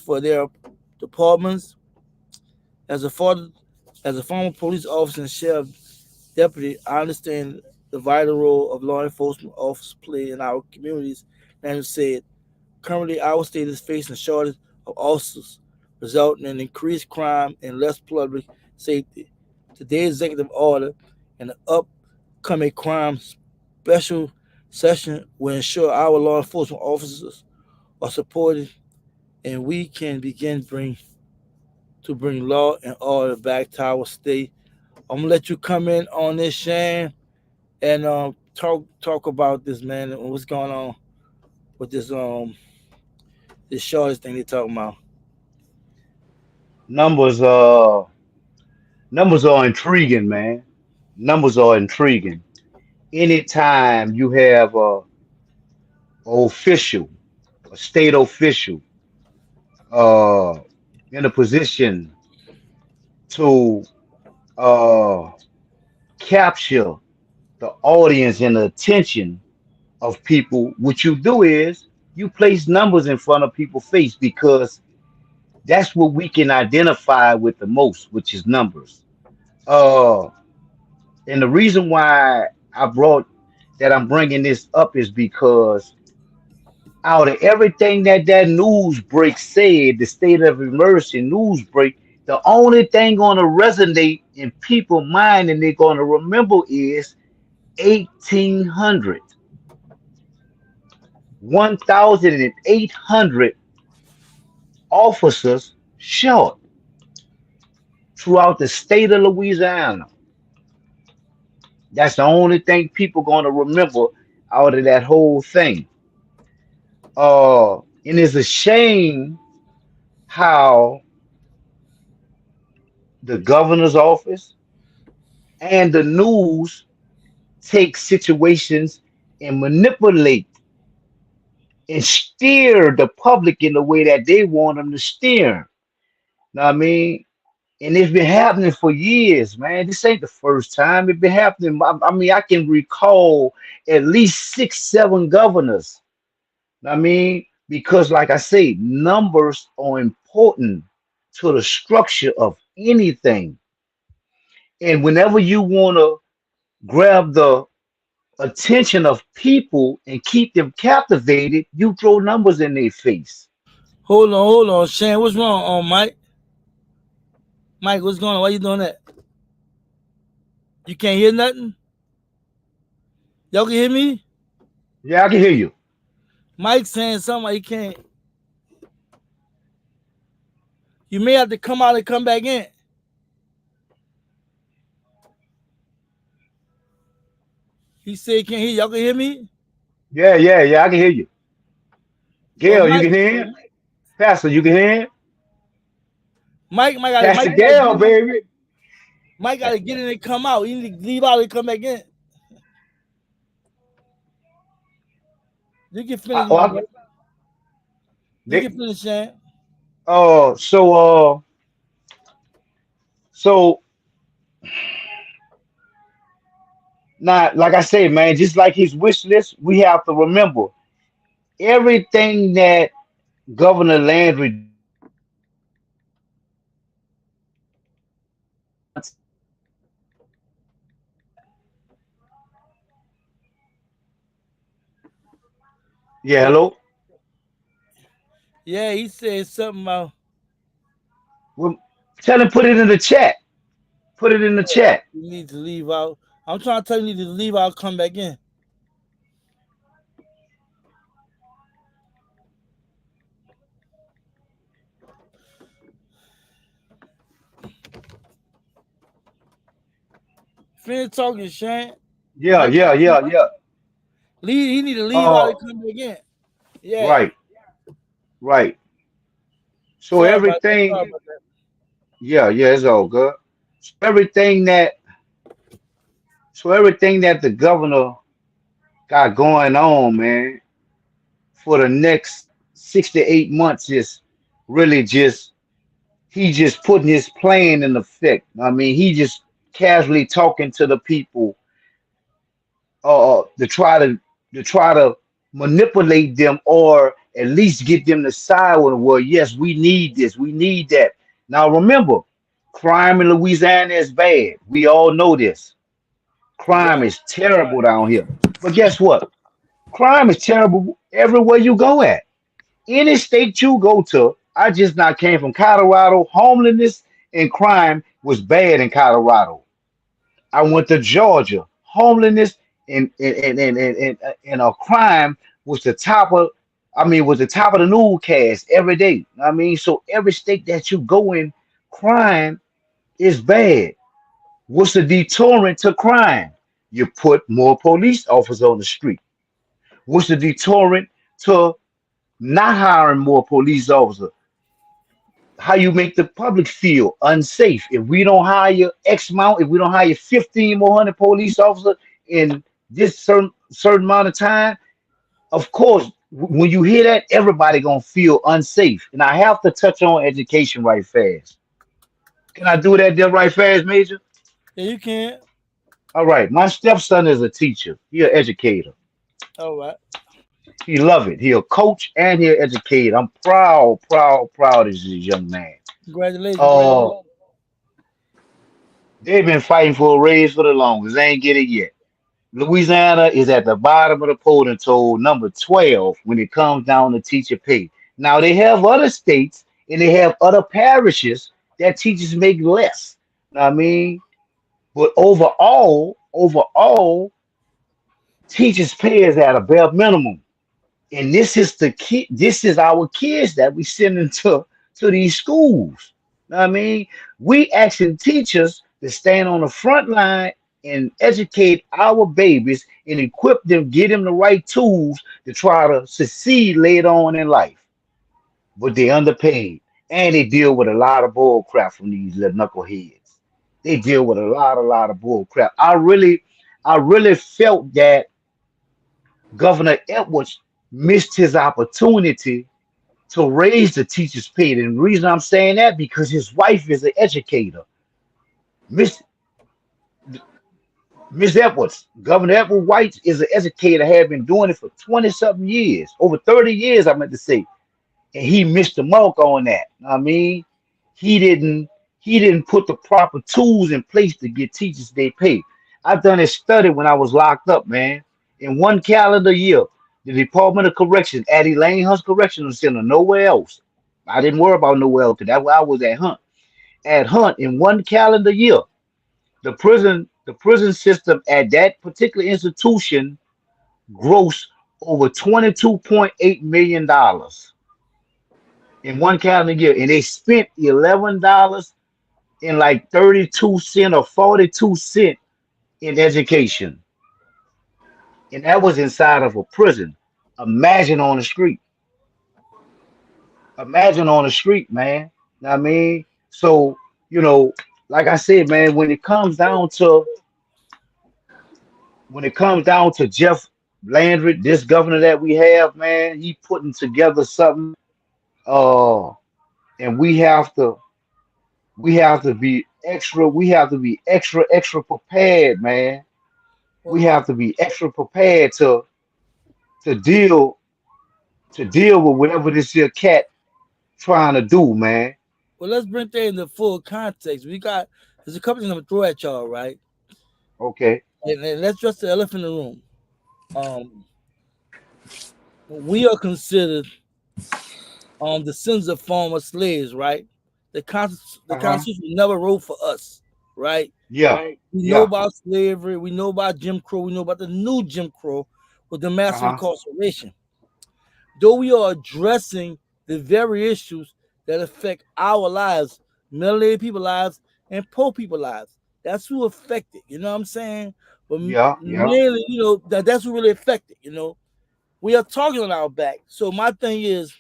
Speaker 3: for their departments. As a former police officer and sheriff deputy, I understand the vital role of law enforcement officers play in our communities. And said, currently our state is facing a shortage of officers, resulting in increased crime and less public safety. Today's executive order and the upcoming crime special session will ensure our law enforcement officers are supported and we can begin to bring law and order back to our state. I'm gonna let you come in on this, Shane, and talk about this, man, and what's going on with this shortage thing they're talking about.
Speaker 6: numbers numbers are intriguing, man. Numbers are intriguing. Anytime you have official, a state official, uh, in a position to uh, capture the audience and the attention of people, what you do is you place numbers in front of people's face because that's what we can identify with the most, which is numbers. Uh, and the reason why I'm bringing this up is because out of everything that news break said, the state of emergency news break, the only thing going to resonate in people's mind and they're going to remember is 1,800, 1,800 officers shot throughout the state of Louisiana. That's the only thing people going to remember out of that whole thing. And it's a shame how the governor's office and the news take situations and manipulate and steer the public in the way that they want them to steer. Know what I mean? And it's been happening for years, man. This ain't the first time. It's been happening. I mean, I can recall at least 6, 7 governors. I mean, because like I say, numbers are important to the structure of anything. And whenever you want to grab the attention of people and keep them captivated, you throw numbers in their face.
Speaker 3: Hold on, Shane. What's wrong, Mike? Mike, what's going on? Why you doing that? You can't hear nothing? Y'all can hear me?
Speaker 6: Yeah, I can hear you.
Speaker 3: Mike's saying something like he can't. You may have to come out and come back in. He said he can't hear. Y'all can hear me?
Speaker 6: Yeah, I can hear you.
Speaker 3: Well,
Speaker 6: Gail, you can hear him? Pastor, you can hear him? Pastor
Speaker 3: Mike gotta
Speaker 6: Gail, baby.
Speaker 3: Mike gotta get in and come out. You need to leave out and come back in. You can
Speaker 6: I,
Speaker 3: finish,
Speaker 6: oh,
Speaker 3: my
Speaker 6: I,
Speaker 3: brother. You
Speaker 6: they,
Speaker 3: can finish, Shan.
Speaker 6: uh, so, uh, so now, like I say, man, just like his wish list, we have to remember everything that Governor Landry did Yeah, hello.
Speaker 3: Yeah, he said something about
Speaker 6: Well, tell him put it in the chat. Put it in the chat.
Speaker 3: you need to leave out. I'm trying to tell you, you need to leave out, come back in. Finish talking, Shan.
Speaker 6: Yeah,
Speaker 3: Mike,
Speaker 6: yeah, yeah, yeah.
Speaker 3: leave. He need to leave out
Speaker 6: Uh,
Speaker 3: and come back in. Yeah.
Speaker 6: right, right. So
Speaker 3: Sorry about that. Sorry
Speaker 6: everything,
Speaker 3: about that.
Speaker 6: yeah, it's all good. So everything that, so everything that the governor got going on, man, for the next 6 to 8 months is really just he just putting his plan in effect. I mean, he just casually talking to the people to try to manipulate them or at least get them to side with, well, yes, we need this, we need that. Now remember, crime in Louisiana is bad. We all know this. Crime
Speaker 3: Right.
Speaker 6: is terrible down here. But guess what? Crime is terrible everywhere you go at. Any state you go to, I just not came from Colorado. Homelessness and crime was bad in Colorado. I went to Georgia. Homelessness and crime was the top of, I mean, was the top of the newscast every day. I mean, so every state that you go in, crime is bad. What's the deterrent to crime? You put more police officers on the street. What's the deterrent to not hiring more police officers? How you make the public feel unsafe. If we don't hire X amount, if we don't hire 15 more hundred police officers in this certain amount of time, of course, when you hear that, everybody gonna feel unsafe. And I have to touch on education right fast. Can I do that there right fast, Major?
Speaker 3: Yeah, you can.
Speaker 6: All right. My stepson is a teacher. He an educator.
Speaker 3: All right.
Speaker 6: He love it. He a coach and he an educator. I'm proud of this young man.
Speaker 3: Congratulations.
Speaker 6: Oh, they've been fighting for a raise for the longest. They ain't get it yet. Louisiana is at the bottom of the polling toll, number 12, when it comes down to teacher pay. Now they have other states and they have other parishes that teachers make less. Know what I mean, but overall, teachers pay is at a bare minimum. And this is the kid. This is our kids that we send to these schools. Know what I mean, we asking teachers to stand on the front line and educate our babies and equip them, get them the right tools to try to succeed later on in life. But they underpaid and they deal with a lot of bull crap from these little knuckleheads. They deal with a lot of bull crap. I really felt that Governor Edwards missed his opportunity to raise the teachers' pay. And the reason I'm saying that because his wife is an educator. Miss Miss Edwards, Governor Edward White is an educator, had been doing it for 20 something years, over 30 years, I meant to say. And he missed the mark on that. I mean, he didn't he didn't put the proper tools in place to get teachers they pay. I've done a study when I was locked up, man. In one calendar year, the Department of Corrections at Elaine Hunt's Correctional Center, nowhere else. I didn't worry about nowhere else because that's where I was at Hunt. At Hunt, in one calendar year, the prison system at that particular institution grossed over $22.8 million in one calendar year, and they spent $11 in like 32 cent or 42 cent in education, and that was inside of a prison. Imagine on the street. Imagine on the street, man. Know what I mean, so you know, like I said, man, when it comes down to Jeff Landry, this governor that we have, man, he putting together something. Uh, and we have to be extra. We have to be extra prepared, man.
Speaker 3: Well,
Speaker 6: We have to be extra prepared to deal with whatever this here cat trying to do, man.
Speaker 3: well, let's bring that into full context. There's a couple things I'm gonna throw at y'all, right?
Speaker 6: Okay.
Speaker 3: And let's address the elephant in the room. Um, we are considered the sons of former slaves, right? The
Speaker 6: Uh huh.
Speaker 3: Constitution never wrote for us, right?
Speaker 6: Yeah.
Speaker 3: We know
Speaker 6: Yeah.
Speaker 3: about slavery, we know about Jim Crow, we know about the new Jim Crow with the
Speaker 6: Uh
Speaker 3: massive
Speaker 6: huh.
Speaker 3: incarceration. Though we are addressing the very issues that affect our lives, melanated people lives, and poor people lives. That's who affected, you know what I'm saying? But
Speaker 6: Yeah. Yeah.
Speaker 3: mainly, that's who really affected. We are talking on our back. So my thing is,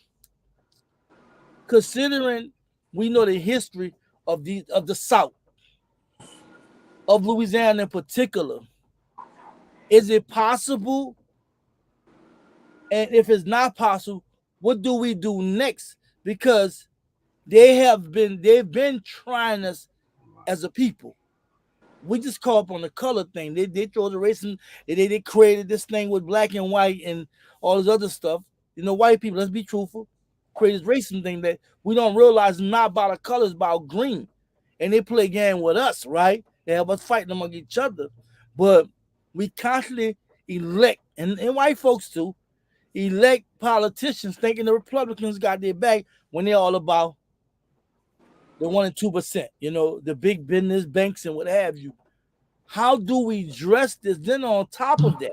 Speaker 3: considering we know the history of the South, of Louisiana in particular, is it possible? And if it's not possible, what do we do next? Because they've been trying us as a people. We just call up on the color thing. They throw the racism. They created this thing with black and white and all this other stuff. White people, let's be truthful, create this racism thing that we don't realize is not about the colors, about green. And they play a game with us, right? They have us fighting among each other. But we constantly elect, and white folks too, elect politicians thinking the Republicans got their back when they're all about the 1% and 2%, the big business banks and what have you. How do we address this? Then on top of that,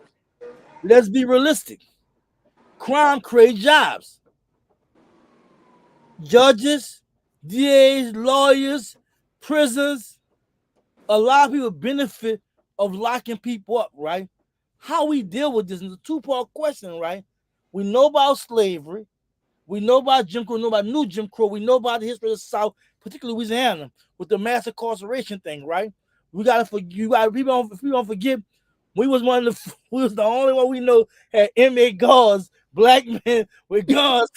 Speaker 3: let's be realistic. Crime creates jobs. Judges, DAs, lawyers, prisons, a lot of people benefit of locking people up, right? How we deal with this is a two-part question, right? We know about slavery. We know about Jim Crow, we know about new Jim Crow. We know about the history of the South, particularly Louisiana, with the mass incarceration thing, right? We gotta forget. If we don't forget, we was the only one we know had inmate guards, black men with guns.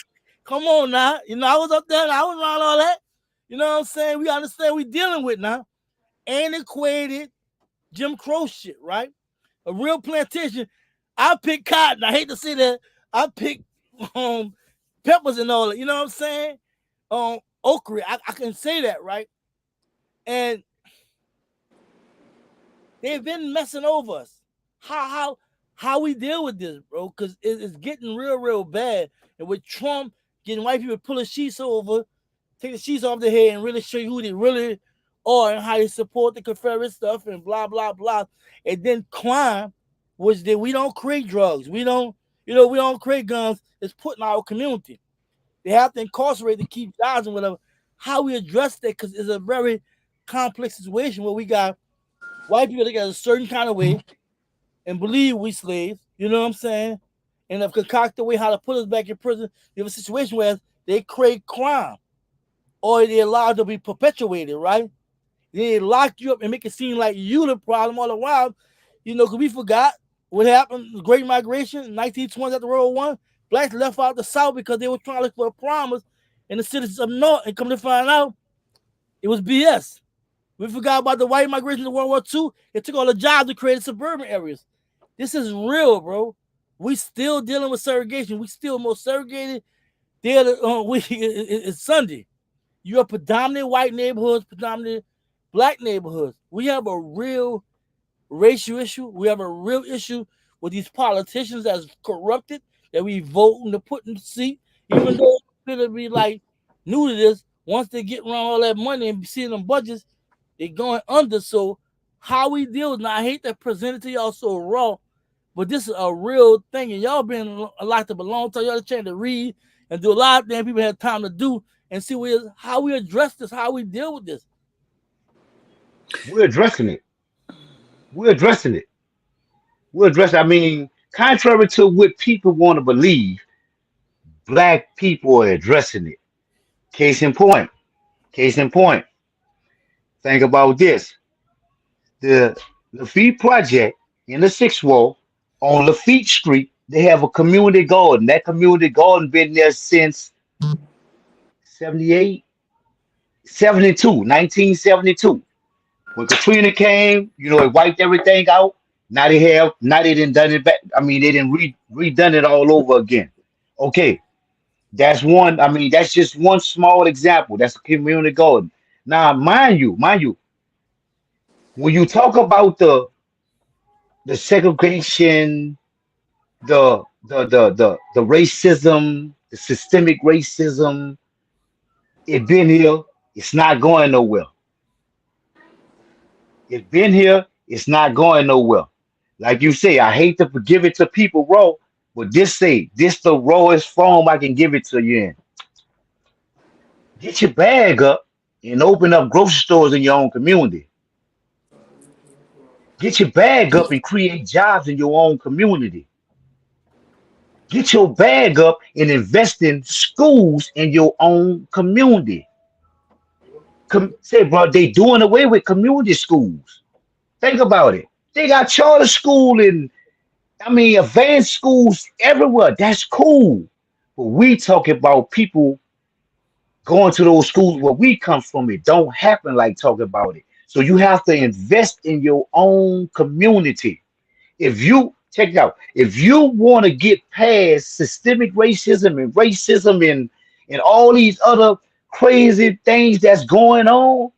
Speaker 3: Come on now, I was up there, and I was around all that. You know what I'm saying? We understand we dealing with now antiquated Jim Crow shit, right? A real plantation. I pick cotton. I hate to say that. I pick peppers and all that. You know what I'm saying? Okra. I can say that, right? And they've been messing over us. How we deal with this, bro? Because it's getting real bad. And with Trump getting white people to pull the sheets over, take the sheets off their head, and really show you who they really are and how they support the Confederate stuff and blah blah blah. And then crime, which that we don't create drugs, we don't create guns. It's put in our community. They have to incarcerate to keep jobs and whatever. How we address that, because it's a very complex situation where we got white people that got a certain kind of way and believe we slaves. You know what I'm saying? And have concocted a way how to put us back in prison. You have a situation where they create crime or they're allowed to be perpetuated, right? They lock you up and make it seem like you the problem all the while. Because we forgot what happened, the Great Migration, 1920s after World War I. Blacks left out the South because they were trying to look for a promise in the citizens of North, and come to find out, it was BS. We forgot about the white migration in World War II. It took all the jobs to create suburban areas. This is real, bro. We still dealing with segregation. We still more segregated. It's Sunday. You have predominantly white neighborhoods, predominantly black neighborhoods. We have a real racial issue. We have a real issue with these politicians that's corrupted, that we vote to put in the seat, even though it's going to be like new to this. Once they get around all that money and seeing them budgets, they're going under. So how we deal with it, now I hate to present it to y'all so raw, but this is a real thing, and y'all been locked up a long time. Y'all trying to read and do a lot of things people have time to do, and see how we address this, how we deal with this.
Speaker 6: We're addressing it. We're addressing it. We're addressing. I mean, contrary to what people want to believe, black people are addressing it. Case in point. Case in point. Think about this. The Lafitte Project in the Sixth Ward on Lafitte Street, they have a community garden. That community garden been there since 78, 72, 1972. When Katrina came, it wiped everything out. Now they didn't done it back. I mean, they didn't redone it all over again. Okay, that's one. I mean, that's just one small example. That's a community garden. Now, mind you, when you talk about the segregation, the racism, the systemic racism, it been here. It's not going nowhere. It's been here. It's not going nowhere. Like you say, I hate to give it to people raw, but this the rawest form I can give it to you in. Get your bag up and open up grocery stores in your own community. Get your bag up and create jobs in your own community. Get your bag up and invest in schools in your own community. Say, bro, they doing away with community schools. Think about it. They got charter school and advanced schools everywhere. That's cool. But we talking about people going to those schools where we come from. It don't happen like talking about it. So you have to invest in your own community. If you check it out, if you want to get past systemic racism and all these other crazy things that's going on,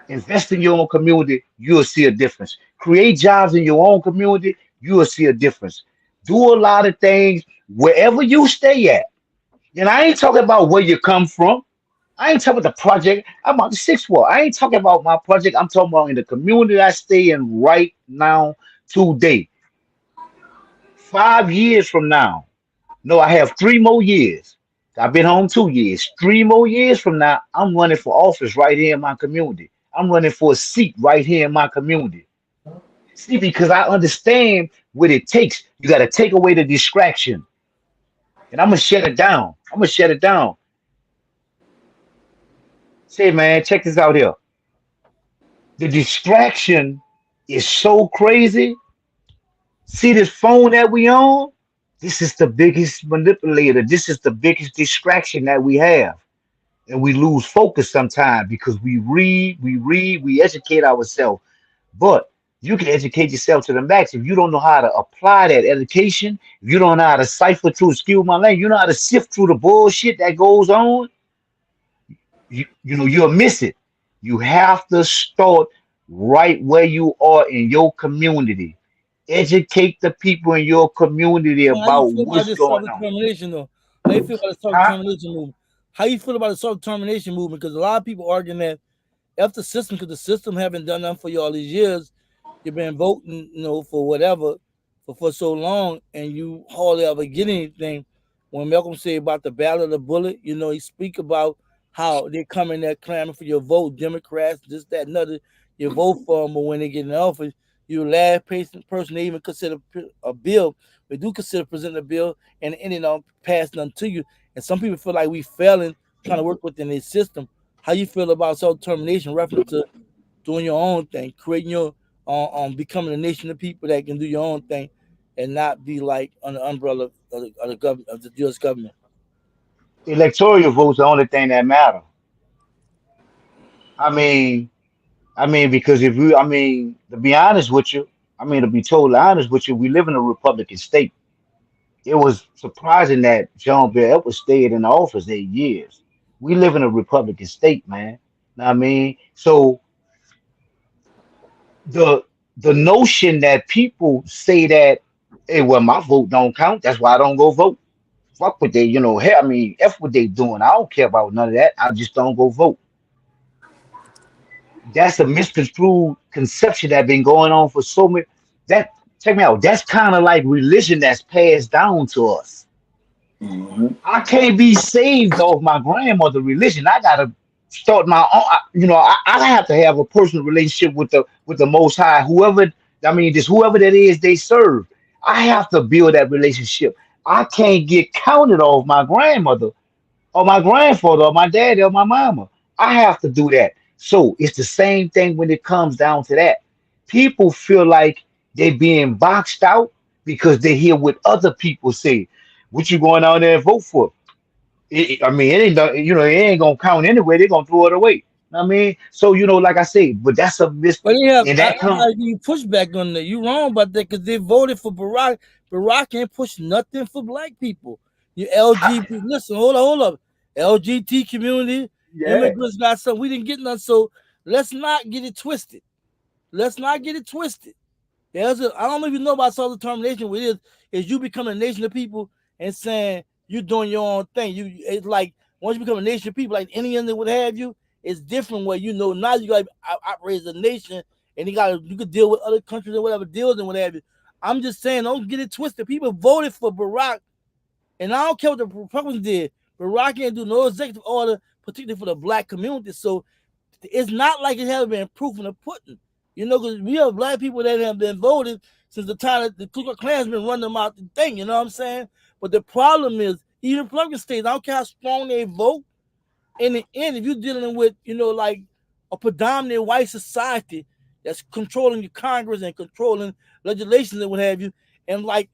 Speaker 6: invest in your own community, you'll see a difference. Create jobs in your own community, you'll see a difference. Do a lot of things wherever you stay at. And I ain't talking about where you come from. I ain't talking about the project. I'm about the Sixth Ward. I ain't talking about my project. I'm talking about in the community I stay in right now, today. 5 years from now. No, I have 3 more years. I've been home 2 years. 3 more years from now, I'm running for office right here in my community. I'm running for a seat right here in my community. See, because I understand what it takes. You got to take away the distraction. And I'm going to shut it down. I'm going to shut it down. Say, man, check this out here. The distraction is so crazy. See this phone that we on? This is the biggest manipulator. This is the biggest distraction that we have. And we lose focus sometimes because we read, we educate ourselves. But you can educate yourself to the max if you don't know how to apply that education. If you don't know how to cipher through, excuse my language, you know how to sift through the bullshit that goes on. You'll miss it. You have to start right where you are in your community. Educate the people in your community about what's going on.
Speaker 3: Though? How you feel about the self-determination movement? How you feel about the self-determination movement? Because a lot of people arguing that if the system, because the system haven't done nothing for you all these years, you've been voting, for whatever, for so long, and you hardly ever get anything. When Malcolm said about the battle of the bullet, he speak about how they come in there clamoring for your vote, Democrats, this, that, another, you vote for them, but when they get in office, you're the last person they even consider a bill. We do consider presenting a bill and ending up passing them to you. And some people feel like we failing trying to work within the system. How you feel about self-determination, reference to doing your own thing, creating your becoming a nation of people that can do your own thing and not be like under the umbrella of the government, of the U.S. government?
Speaker 6: Electoral vote's the only thing that matter. I mean, because to be honest with you, to be totally honest with you, we live in a Republican state. It was surprising that John Bell Edwards stayed in the office 8 years. We live in a Republican state, man. Know what I mean? So the notion that people say that, hey, well, my vote don't count, that's why I don't go vote. Fuck what they, F what they doing. I don't care about none of that. I just don't go vote. That's a misconstrued conception that been going on for so many. That check me out. That's kind of like religion that's passed down to us.
Speaker 5: Mm-hmm.
Speaker 6: I can't be saved off my grandmother's religion. I gotta start my own. I have to have a personal relationship with the Most High. Whoever, I mean, just whoever that is they serve. I have to build that relationship. I can't get counted off my grandmother or my grandfather or my daddy or my mama. I have to do that. So it's the same thing when it comes down to that. People feel like they being boxed out because they hear what other people say. What you going out there and vote for? I mean, it ain't it ain't gonna count anyway. They're gonna throw it away. I mean, so like I say, but that's a miss,
Speaker 3: But yeah,
Speaker 6: and
Speaker 3: I
Speaker 6: that come.
Speaker 3: gotta give you pushback on that. You wrong about that because they voted for Barack. Barack ain't push nothing for black people. You LGBT, listen, hold up. LGBT community,
Speaker 6: Yeah,
Speaker 3: immigrants got something. We didn't get none. So let's not get it twisted. Let's not get it twisted. I don't know if you know about self-determination. What it is you become a nation of people and saying you're doing your own thing. It's like once you become a nation of people, like Indian that would have you, it's different where now you got to operate as a nation and you could deal with other countries and whatever deals and what have you. I'm just saying, don't get it twisted. People voted for Barack, and I don't care what the Republicans did. Barack can't do no executive order, particularly for the black community. So it's not like it hasn't been proof in the pudding. Because we have black people that have been voted since the time that the Ku Klux Klan's been running them out the thing, you know what I'm saying? But the problem is, even Republican states, I don't care how strong they vote, in the end, if you're dealing with, like a predominant white society that's controlling your Congress and controlling legislation and what have you, and like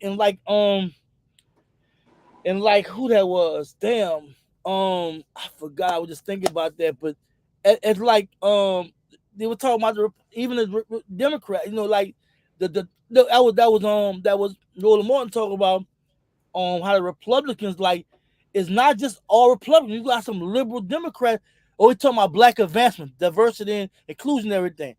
Speaker 3: who that was, damn, I forgot. I was just thinking about that, but it's like they were talking about even the Democrat, like that was Roland Martin talking about how the Republicans like it's not just all Republicans. You got some liberal Democrats. Oh, we talking about black advancement, diversity, and inclusion, and everything.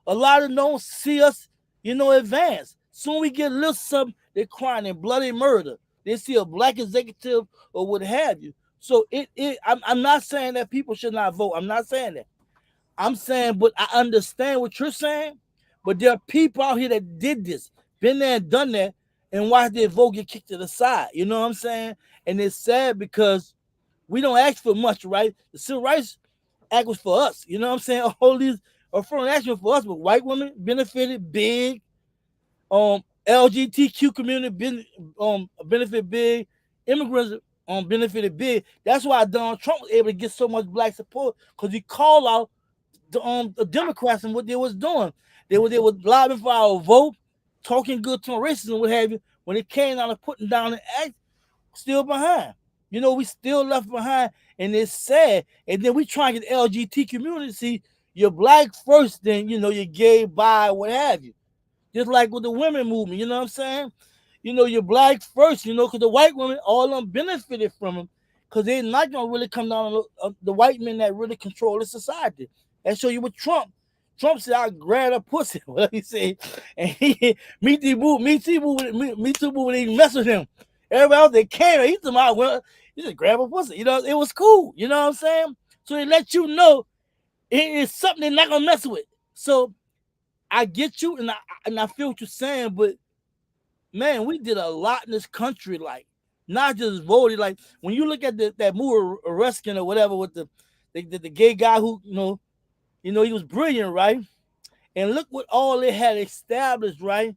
Speaker 3: A lot of them don't see us, advance. Soon we get a little something, they're crying in bloody murder. They see a black executive or what have you. So I'm not saying that people should not vote. I'm not saying that. I'm saying, but I understand what you're saying. But there are people out here that did this, been there and done that, and watch their vote get kicked to the side. You know what I'm saying? And it's sad because we don't ask for much, right? The Civil Rights Act was for us. You know what I'm saying? All these affirmative action for us, but white women benefited big. LGBTQ community benefit big. Immigrants benefited big. That's why Donald Trump was able to get so much black support because he called out the Democrats and what they was doing. They were lobbying for our vote, talking good to racism, what have you. When it came down to putting down the act, still behind. We still left behind, and it's sad. And then we try to get the LGBT community. See, you're black first, then you're gay, bi, what have you. Just like with the women movement, you know what I'm saying? You're black first, because the white women, all of them benefited from them, because they're not gonna really come down on the white men that really control the society. And show you with Trump. Trump said, "I grab a pussy." What he say? And me too, boo, me too, boo, me too, boo, didn't mess with him. Everybody else that came, he told me, "Well, you just grab a pussy." It was cool. You know what I'm saying? So they let you know it is something they're not gonna mess with. So I get you, and I feel what you're saying, but man, we did a lot in this country, like not just voting. Like when you look at that movie Arresting or whatever with the gay guy who he was brilliant, right? And look what all they had established, right?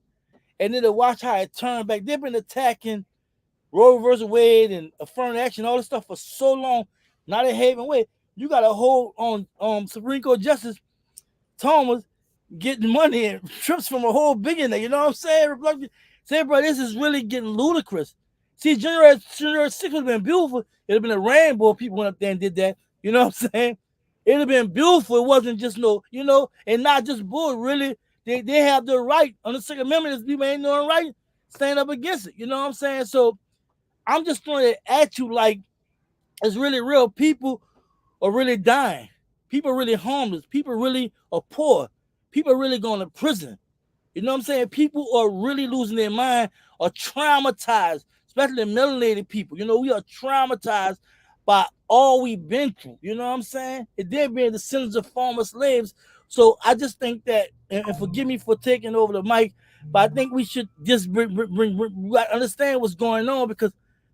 Speaker 3: And then to watch how it turned back. They've been attacking Roe versus Wade and affirmative action, all this stuff for so long. Now they're having way. You got a hold on Supreme Court Justice Thomas getting money and trips from a whole billionaire. You know what I'm saying? Republican say, bro, this is really getting ludicrous. See, January 6th would have been beautiful. It'd have been a rainbow if people went up there and did that. You know what I'm saying? It'd have been beautiful. It wasn't just and not just bull. Really, they have the right on the Second Amendment. If people ain't no right, stand up against it. You know what I'm saying? So I'm just throwing it at you like it's really real. People are really dying. People are really homeless. People really are poor. People are really going to prison. You know what I'm saying? People are really losing their mind, are traumatized, especially melanated people. We are traumatized by all we've been through. You know what I'm saying? It did being descendants of former slaves. So I just think that and forgive me for taking over the mic, but I think we should just understand what's going on, because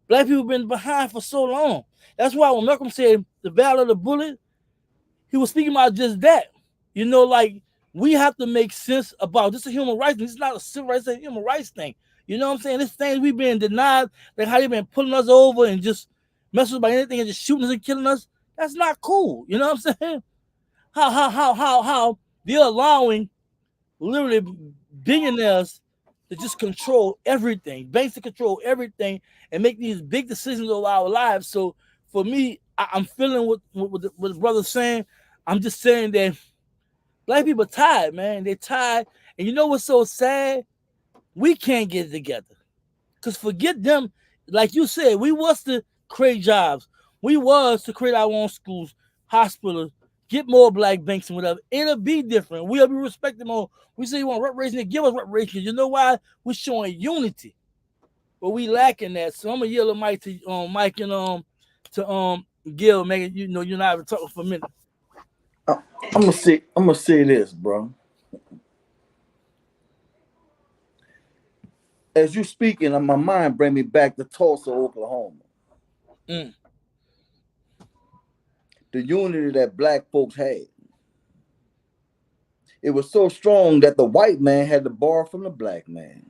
Speaker 3: black people have been behind for so long. That's why when Malcolm said the battle of the bullet, he was speaking about just that. You know, like, we have to make sense about this. Is a human rights thing. It's not a civil rights, it's a human rights thing. You know what I'm saying? This thing we've been denied, like how they've been pulling us over and just messing about anything and just shooting us and killing us. That's not cool. You know what I'm saying? How they're allowing literally billionaires to just control everything, banks to control everything, and make these big decisions over our lives. So for me, I'm feeling what the brother's saying. I'm just saying that black people are tired, man. They're tired. And you know what's so sad? We can't get it together. Because forget them, like you said, we was to create jobs. We was to create our own schools, hospitals, get more black banks and whatever. It'll be different. We'll be respected more. We say you want reparations, give us reparations. You know why? We're showing unity. But we lacking that. So I'm gonna yell a mic to Mike and to Gil, man. You know, you and I have talking for a minute.
Speaker 5: I'm gonna say this, bro. As you speaking, my mind bring me back to Tulsa, Oklahoma.
Speaker 3: Mm.
Speaker 5: The unity that black folks had. It was so strong that the white man had to borrow from the black man.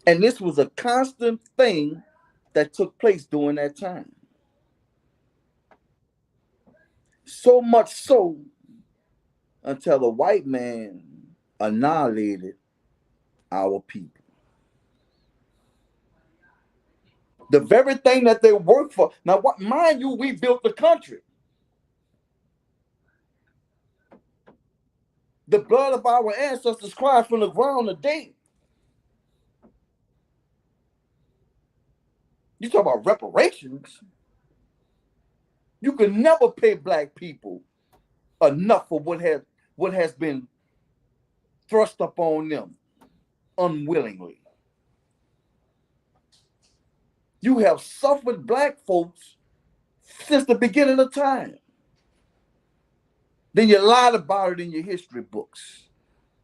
Speaker 5: And this was a constant thing that took place during that time. So much so until the white man annihilated our people. The very thing that they worked for. Now, what, mind you, we built the country. The blood of our ancestors cried from the ground today. You talk about reparations. You can never pay black people enough for what has been thrust upon them unwillingly. You have suffered black folks since the beginning of time. Then you lied about it in your history books,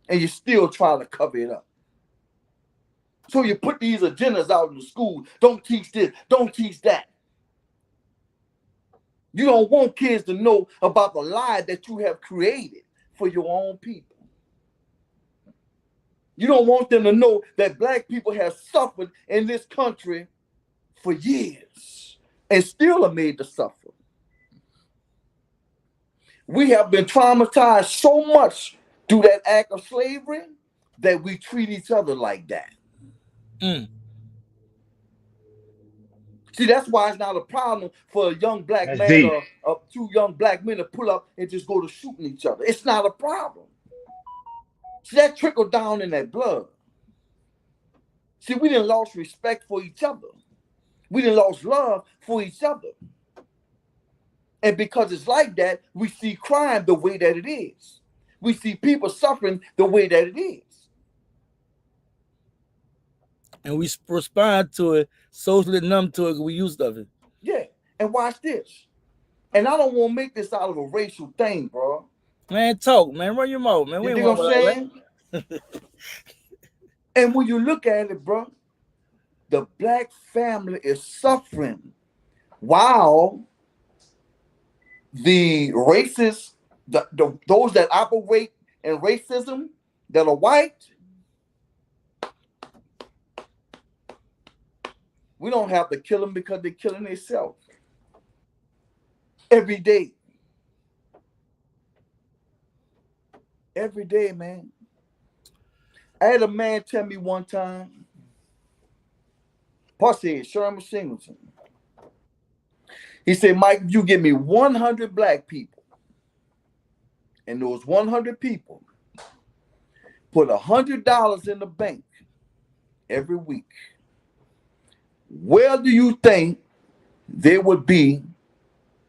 Speaker 5: and you still try to cover it up. So you put these agendas out in the school. Don't teach this, don't teach that. You don't want kids to know about the lie that you have created for your own people. You don't want them to know that black people have suffered in this country for years and still are made to suffer. We have been traumatized so much through that act of slavery that we treat each other like that.
Speaker 3: Mm.
Speaker 5: See, that's why it's not a problem for a young black
Speaker 6: That's
Speaker 5: man
Speaker 6: deep.
Speaker 5: or two young black men to pull up and just go to shooting each other. It's not a problem. See, that trickled down in that blood. See, we didn't lost respect for each other. We didn't lost love for each other. And because it's like that, we see crime the way that it is. We see people suffering the way that it is.
Speaker 3: And we respond to it, socially numb to it, we used of it.
Speaker 5: Yeah, and watch this. And I don't want to make this out of a racial thing, bro.
Speaker 3: Man, talk, man. Run your mouth, man.
Speaker 5: You
Speaker 3: We
Speaker 5: dig
Speaker 3: ain't
Speaker 5: what I'm saying? And when you look at it, bro, the black family is suffering while the racists, those that operate in racism that are white, we don't have to kill them because they're killing themselves every day. Every day, man. I had a man tell me one time, Pussy, Sherman Singleton. He said, Mike, if you give me 100 black people, and those 100 people put $100 in the bank every week, where do you think they would be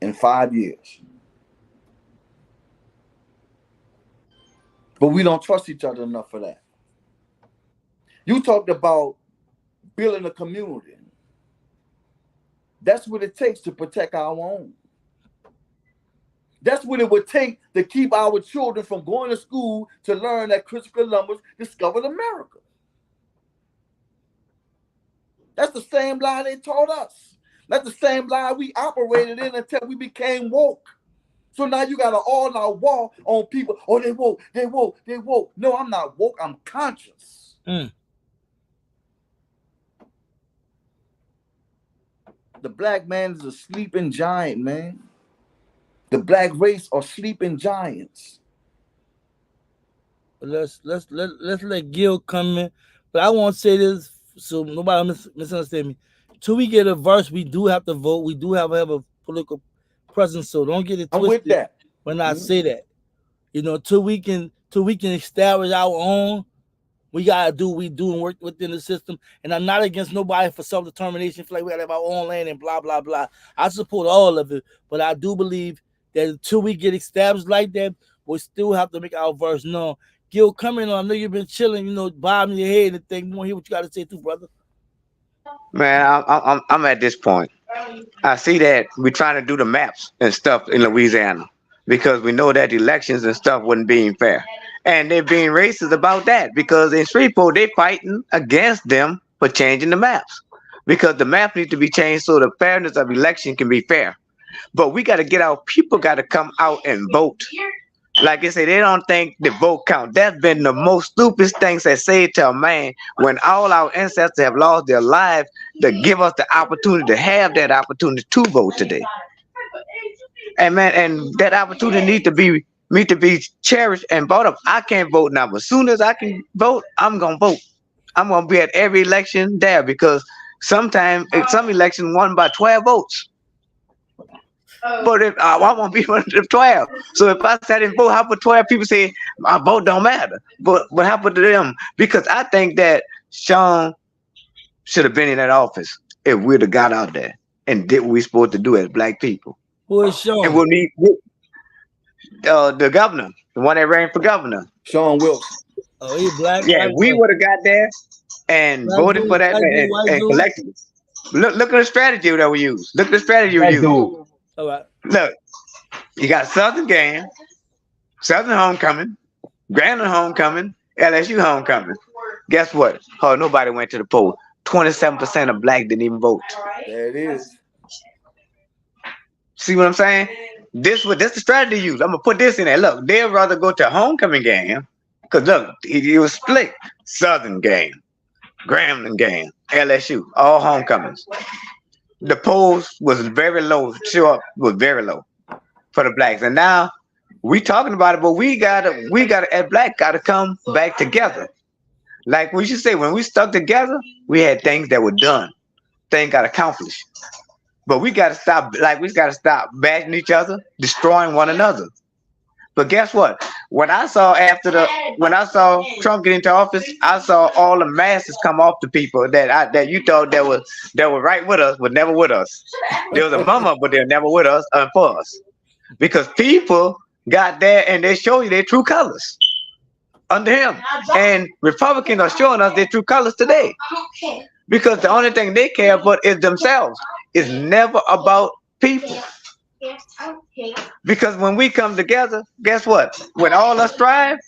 Speaker 5: in 5 years? But we don't trust each other enough for that. You talked about building a community. That's what it takes to protect our own. That's what it would take to keep our children from going to school to learn that Christopher Columbus discovered America. That's the same lie they taught us. That's the same lie we operated in until we became woke. So now you got an all-out war on people. Oh, they woke, they woke, they woke. No, I'm not woke. I'm conscious. The black man is a sleeping giant, man. The black race are sleeping giants.
Speaker 3: Let's let Gil come in. But I want to say this so nobody misunderstand me. Till we get a verse, we do have to vote. We do have a political presence. So don't get it twisted.
Speaker 5: I'm with that.
Speaker 3: When I say that, you know, till we can establish our own. We gotta do what we do and work within the system. And I'm not against nobody for self-determination. Feel like we gotta have our own land and blah blah blah. I support all of it, but I do believe that until we get established like that, we still have to make our verse known. Gil, come in on. I know you've been chilling, you know, bobbing your head and thing. You want to hear what you got to say too, brother?
Speaker 4: Man, I'm at this point. I see that we're trying to do the maps and stuff in Louisiana because we know that elections and stuff wasn't being fair. And they're being racist about that because in Shreveport, they're fighting against them for changing the maps because the map needs to be changed so the fairness of election can be fair. But we got to get our people got to come out and vote. Like I say, they don't think the vote count. That's been the most stupidest things they say to a man when all our ancestors have lost their lives to give us the opportunity to have that opportunity to vote today. And man, and that opportunity need to be cherished and brought up. I can't vote now, but as soon as I can vote, I'm gonna vote. I'm gonna be at every election there because sometimes some elections won by 12 votes. But if I won't be one of the 12. So if I sat and vote, how about 12 people say my vote don't matter? But what happened to them? Because I think that Sean should have been in that office if we'd have got out there and did what we supposed to do as black people.
Speaker 3: Who is Sean?
Speaker 4: And we'll need the governor, the one that ran for governor.
Speaker 5: Sean Wilson.
Speaker 3: Oh, he black.
Speaker 4: Yeah, we would have got there and
Speaker 3: Black
Speaker 4: voted
Speaker 3: dude,
Speaker 4: for that
Speaker 3: black dude, white
Speaker 4: and
Speaker 3: dude.
Speaker 4: collected it. Look at the strategy that we use. Look at the strategy we use.
Speaker 3: All right.
Speaker 4: Look, you got Southern Game, Southern Homecoming, Grambling Homecoming, LSU Homecoming. Guess what? Oh, nobody went to the poll. 27% of black didn't even vote.
Speaker 5: There it is.
Speaker 4: See what I'm saying? This the strategy used. I'm gonna put this in there. Look, they'd rather go to a homecoming game because look, it was split. Southern Game, Grambling Game, LSU, all homecomings. The polls was very low. Show up was very low for the blacks, and now we talking about it, but we gotta as black gotta come back together. Like we should say, when we stuck together, we had things that were done, things got accomplished. But we gotta stop. Like we gotta stop bashing each other, destroying one another. But guess what? When I saw Trump get into office, I saw all the masses come off the people that you thought that were right with us, but never with us. There was a mama, but they're never with us and for us. Because people got there and they show you their true colors under him. And Republicans are showing us their true colors today. Because the only thing they care about is themselves. It's never about people. Because when we come together, guess what? When all us strive,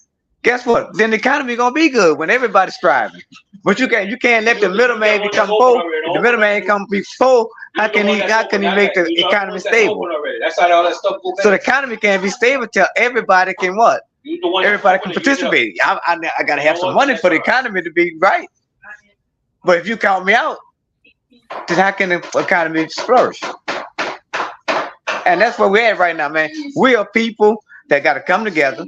Speaker 4: guess what? Then the economy gonna be good when everybody's striving. But you can't let the middleman become poor. If the middleman come be poor, how can he make the economy stable? So the economy can't be stable till everybody can what? Everybody can participate. I gotta have some money for the economy to be right. But if you count me out, then how can the economy flourish? And that's where we're at right now, man. We are people that got to come together.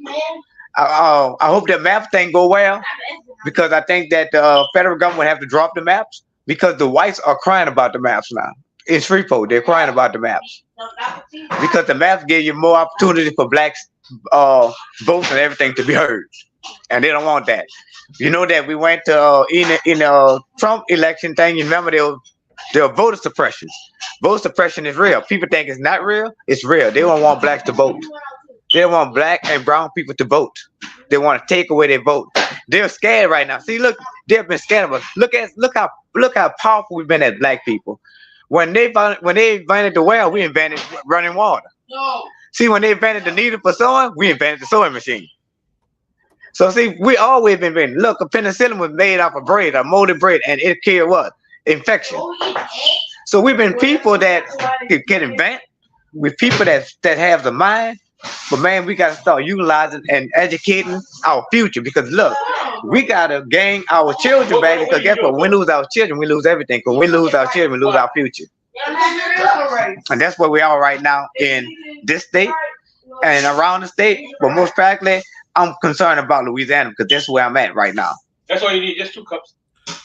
Speaker 4: I hope that map thing go well because I think that the federal government have to drop the maps because the whites are crying about the maps now. In Shreveport, they're crying about the maps because the maps give you more opportunity for blacks votes and everything to be heard, and they don't want that. You know that we went to in the Trump election thing. You remember there were voter suppression. Voter suppression is real. People think it's not real. It's real. They don't want blacks to vote. They don't want black and brown people to vote. They want to take away their vote. They're scared right now. See, look, they've been scared of us. Look how powerful we've been as black people. When they invented the well, we invented running water. See, when they invented the needle for sewing, we invented the sewing machine. So see, we always been inventing. Look, a penicillin was made off of bread, a molded bread, and it cured what? Infection. So we've been people that can invent. We're people that have the mind. But man, we got to start utilizing and educating our future, because look, we got to gain our children back, because guess what? When we lose our children, we lose everything. Because when we lose our children, we lose our future. And that's where we are right now in this state and around the state. But most practically, I'm concerned about Louisiana, because that's where I'm at right now.
Speaker 2: That's all you need, just 2 cups.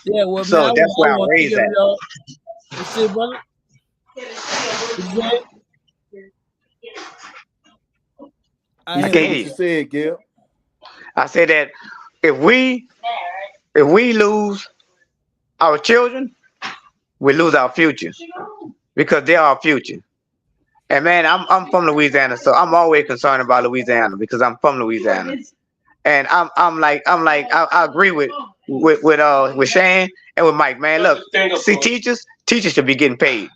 Speaker 3: Yeah, well,
Speaker 4: So
Speaker 3: man,
Speaker 4: that's where I'm raised at.
Speaker 3: You see, brother?
Speaker 5: I hear what you said, Gil.
Speaker 4: I said that if we lose our children, we lose our future, because they're our future. And man, I'm from Louisiana, so I'm always concerned about Louisiana, because I'm from Louisiana. And I agree with Shane and with Mike. Man, look, see, teachers should be getting paid.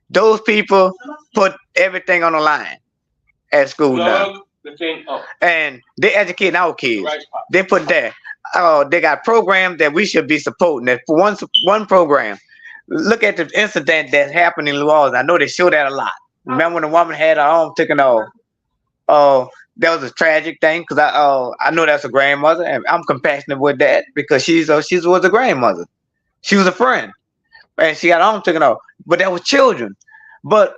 Speaker 4: Those people put everything on the line at school now. And they educating our kids. They put that. They got programs that we should be supporting. That for one program, look at the incident that happened in New Orleans. I know they show that a lot. Remember when the woman had her arm taken off? That was a tragic thing, because I know that's a grandmother, and I'm compassionate with that, because she was a grandmother. She was a friend, and she got her arm taken off. But that was children. But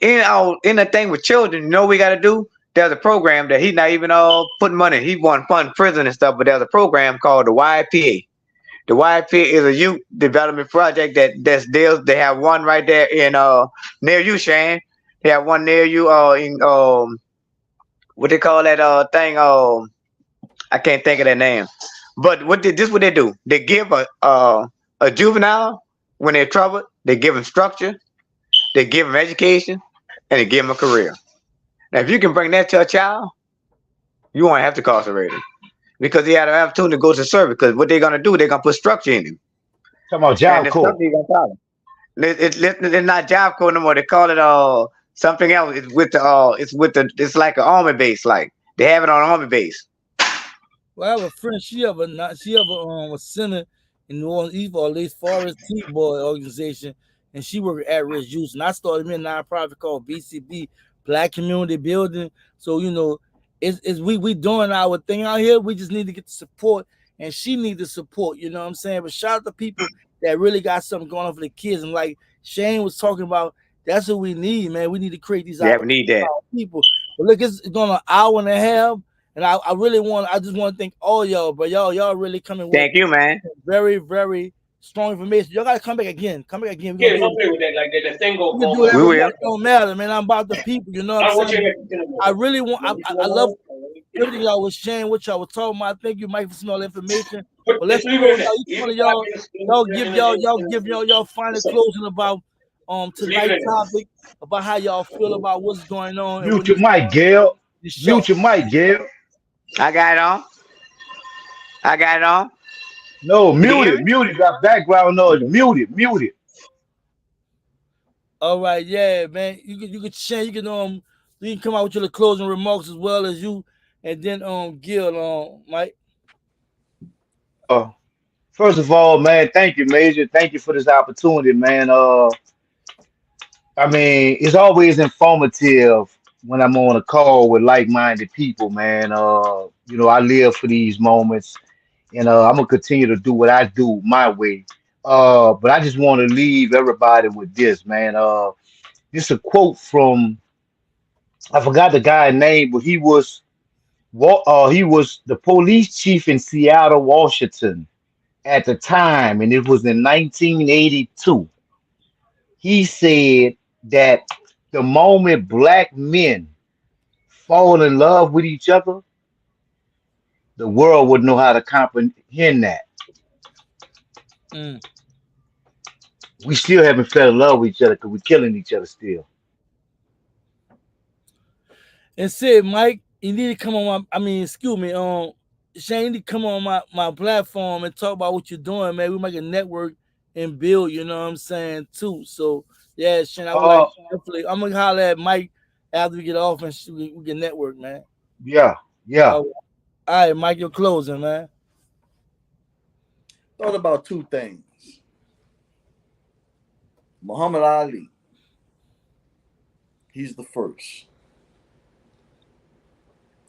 Speaker 4: in the thing with children, you know what we got to do? There's a program that he's not even putting money. He want to fund prison and stuff, but there's a program called the YPA. The YPA is a youth development project that's deals. They have one right there in near you, Shane. They have one near you in what they call that thing? I can't think of that name. But what they do? They give a juvenile, when they're troubled, they give them structure, they give them education, and they give them a career. Now, if you can bring that to a child, you won't have to incarcerate him, because he had an opportunity to go to service. Because what they're gonna do, they're gonna put structure in him.
Speaker 6: Talking about job code.
Speaker 4: It's not job code no more. They call it something else. It's like an army base. Like they have it on an army base.
Speaker 3: Well, I have a friend. She have a center in New Orleans East, or at least Forest T-Boy organization, and she worked at risk youth. And I started me a nonprofit called BCB, Black Community Building. So it's we doing our thing out here. We just need to get the support, and she needs the support. You know what I'm saying? But shout out to people that really got something going on for the kids. And like Shane was talking about, that's what we need, man. We need to create these
Speaker 4: we need that
Speaker 3: people. But look, it's going an hour and a half, and I just want to thank all y'all. But y'all really coming.
Speaker 4: Thank you, man.
Speaker 3: Very, very strong information. Y'all gotta come back again. Come back again.
Speaker 2: Yeah, don't play with that like that. That thing go.
Speaker 3: It don't matter, man. I'm about the people. You know what I'm saying? I really want. I love everything y'all was sharing, what y'all was talking about. Thank you, Mike, for some all the information. But let's y'all give y'all final closing about tonight's topic, about how y'all feel about what's going on.
Speaker 6: Mute your mic, Gail. Mute your mic, Gail.
Speaker 4: I got it on.
Speaker 6: No, mute it. Got background noise. Mute it.
Speaker 3: All right, yeah, man. You can share. You can come out with your closing remarks as well as you, and then Gil, Mike.
Speaker 6: First of all, man, thank you, Major. Thank you for this opportunity, man. I mean, it's always informative when I'm on a call with like-minded people, man. I live for these moments, and I'm gonna continue to do what I do my way. But I just want to leave everybody with this, man. This a quote from, I forgot the guy's name, but he was the police chief in Seattle, Washington at the time, and it was in 1982. He said that the moment black men fall in love with each other, the world would know how to comprehend that. We still haven't fell in love with each other because we're killing each other still.
Speaker 3: And said, Mike, you need to come on Shane, you need to come on my platform and talk about what you're doing, man. We make a network and build, you know what I'm saying, too. So yeah, Shane, I would like definitely, I'm gonna holler at Mike after we get off and we can network, man.
Speaker 6: Yeah, yeah.
Speaker 3: All right, Mike, you're closing, man.
Speaker 5: Thought about two things. Muhammad Ali, he's the first.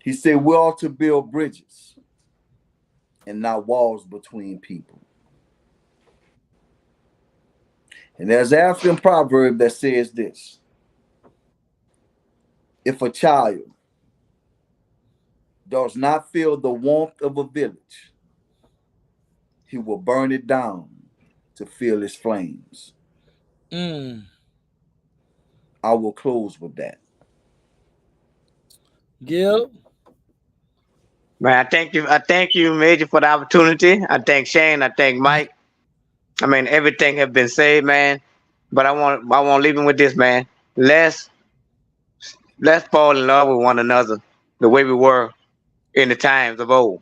Speaker 5: He said we ought to build bridges and not walls between people. And there's an African proverb that says this: if a child does not feel the warmth of a village, he will burn it down to feel its flames. I will close with that.
Speaker 3: Gil?
Speaker 4: Man, I thank you, Major, for the opportunity. I thank Shane. I thank Mike. I mean, everything has been said, man. But I want to leave him with this, man. Let's fall in love with one another the way we were in the times of old.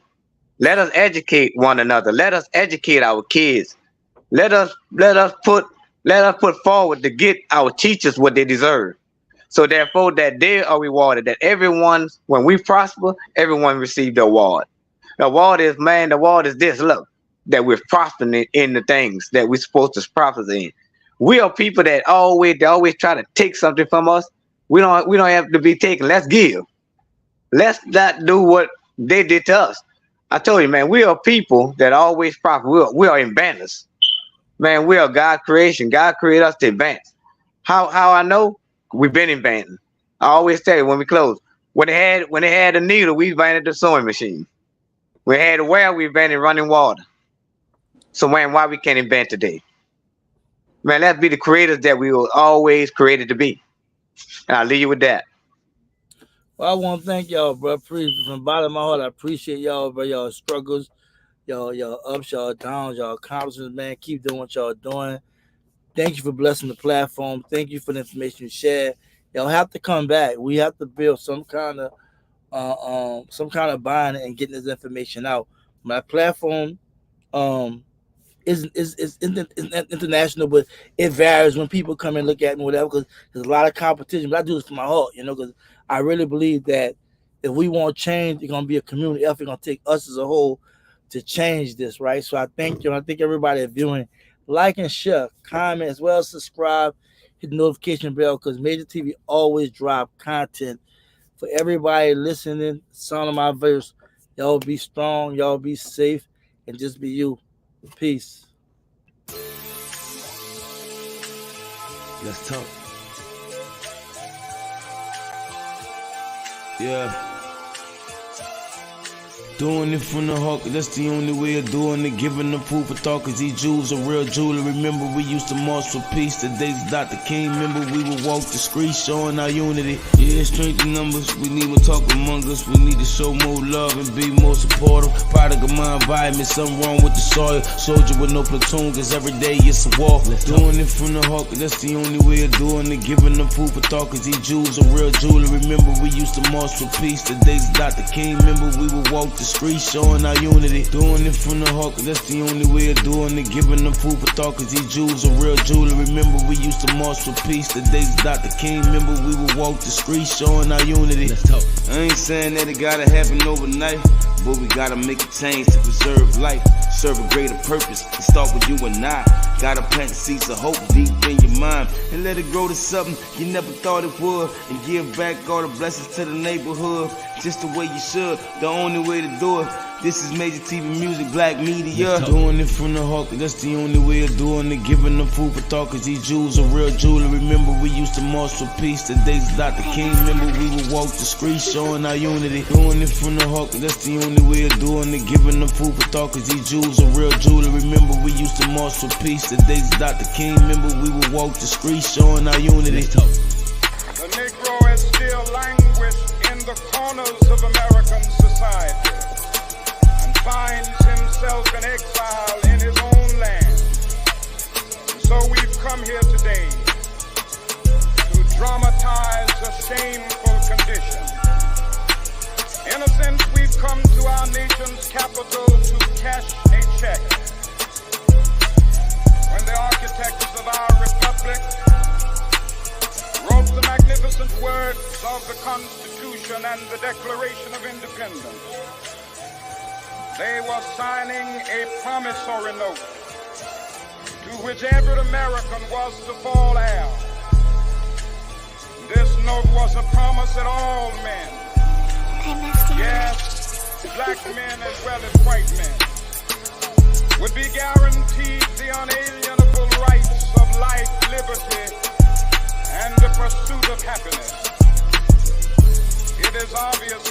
Speaker 4: Let us educate one another. Let us educate our kids. Let us put forward to get our teachers what they deserve. So therefore that they are rewarded, that everyone, when we prosper, everyone receives the award. The award is this, look, that we're prospering in the things that we're supposed to prosper in. We are people that always try to take something from us. We don't have to be taken. Let's give. Let's not do what they did to us. I told you, man, we are people that always prosper. We are inventors. Man, we are God's creation. God created us to advance. How I know? We've been inventing. I always tell you when we close. When they had a needle, we invented the sewing machine. We had a well, we invented running water. So man, why we can't invent today? Man, let's be the creators that we were always created to be. And I'll leave you with that.
Speaker 3: Well, I want to thank y'all, bro. From the bottom of my heart, I appreciate y'all, bro. Y'all struggles, y'all ups, y'all downs, y'all accomplishments, man. Keep doing what y'all doing. Thank you for blessing the platform. Thank you for the information you shared. Y'all have to come back. We have to build some kind of bond and getting this information out. My platform is international, but it varies when people come and look at me, whatever, because there's a lot of competition. But I do this from my heart, because I really believe that if we want change, it's gonna be a community effort. It's gonna take us as a whole to change this, right? So I thank you. I think everybody is viewing. Like and share, comment, as well as subscribe, hit the notification bell, because Major TV always drop content for everybody listening. Sound of my voice. Y'all be strong, y'all be safe, and just be you. Peace.
Speaker 2: Let's talk. Yeah. Doing it from the heart, that's the only way of doing it. Giving the food for thought, cause these Jews are real jewelry. Remember we used to march for peace. The days Dr. King, remember we would walk the streets showing our unity. Yeah, strength in numbers, we need to talk among us. We need to show more love and be more supportive. Product of my environment, something wrong with the soil. Soldier with no platoon, cause every day it's a war. Doing it from the heart, cause that's the only way of doing it. Giving the food for thought, cause these Jews are real jewelry. Remember we used to march for peace. The days Dr. King, remember we would walk the streets showing our unity. Doing it from the heart, cause that's the only way of doing it. Giving them food for thought, cause these Jews are real jewelry. Remember we used to march for peace. The days Dr. King, remember we would walk the streets showing our unity. Let's talk. I ain't saying that it gotta happen overnight, but we gotta make a change to preserve life. Serve a greater purpose and start with you and I. Gotta plant seeds of hope deep in your mind and let it grow to something you never thought it would. And give back all the blessings to the neighborhood just the way you should, the only way to do it. This is Major TV Music, Black Media. Doing it from the heart, that's the only way of doing it. Giving them food for thought, cause these Jews are real jewelry. Remember we used to march for peace. The days Dr. King, remember we would walk the streets showing our unity. Doing it from the heart, that's the only way of doing it. Giving them food for thought, cause these Jews are real jewelry. Remember we used to march for peace. The days Dr. King, remember we would walk the streets showing our unity.
Speaker 7: The Negro is still languished in the corners of American society and finds himself in exile in his own land. So we've come here today to dramatize a shameful condition. In a sense, we've come to our nation's capital to cash a check. When the architects of our republic wrote the magnificent words of the Constitution and the Declaration of Independence, they were signing a promissory note to which every American was to fall heir. This note was a promise that all men, yes, black men as well as white men, would be guaranteed the unalienable rights of life, liberty, and the pursuit of happiness. It is obvious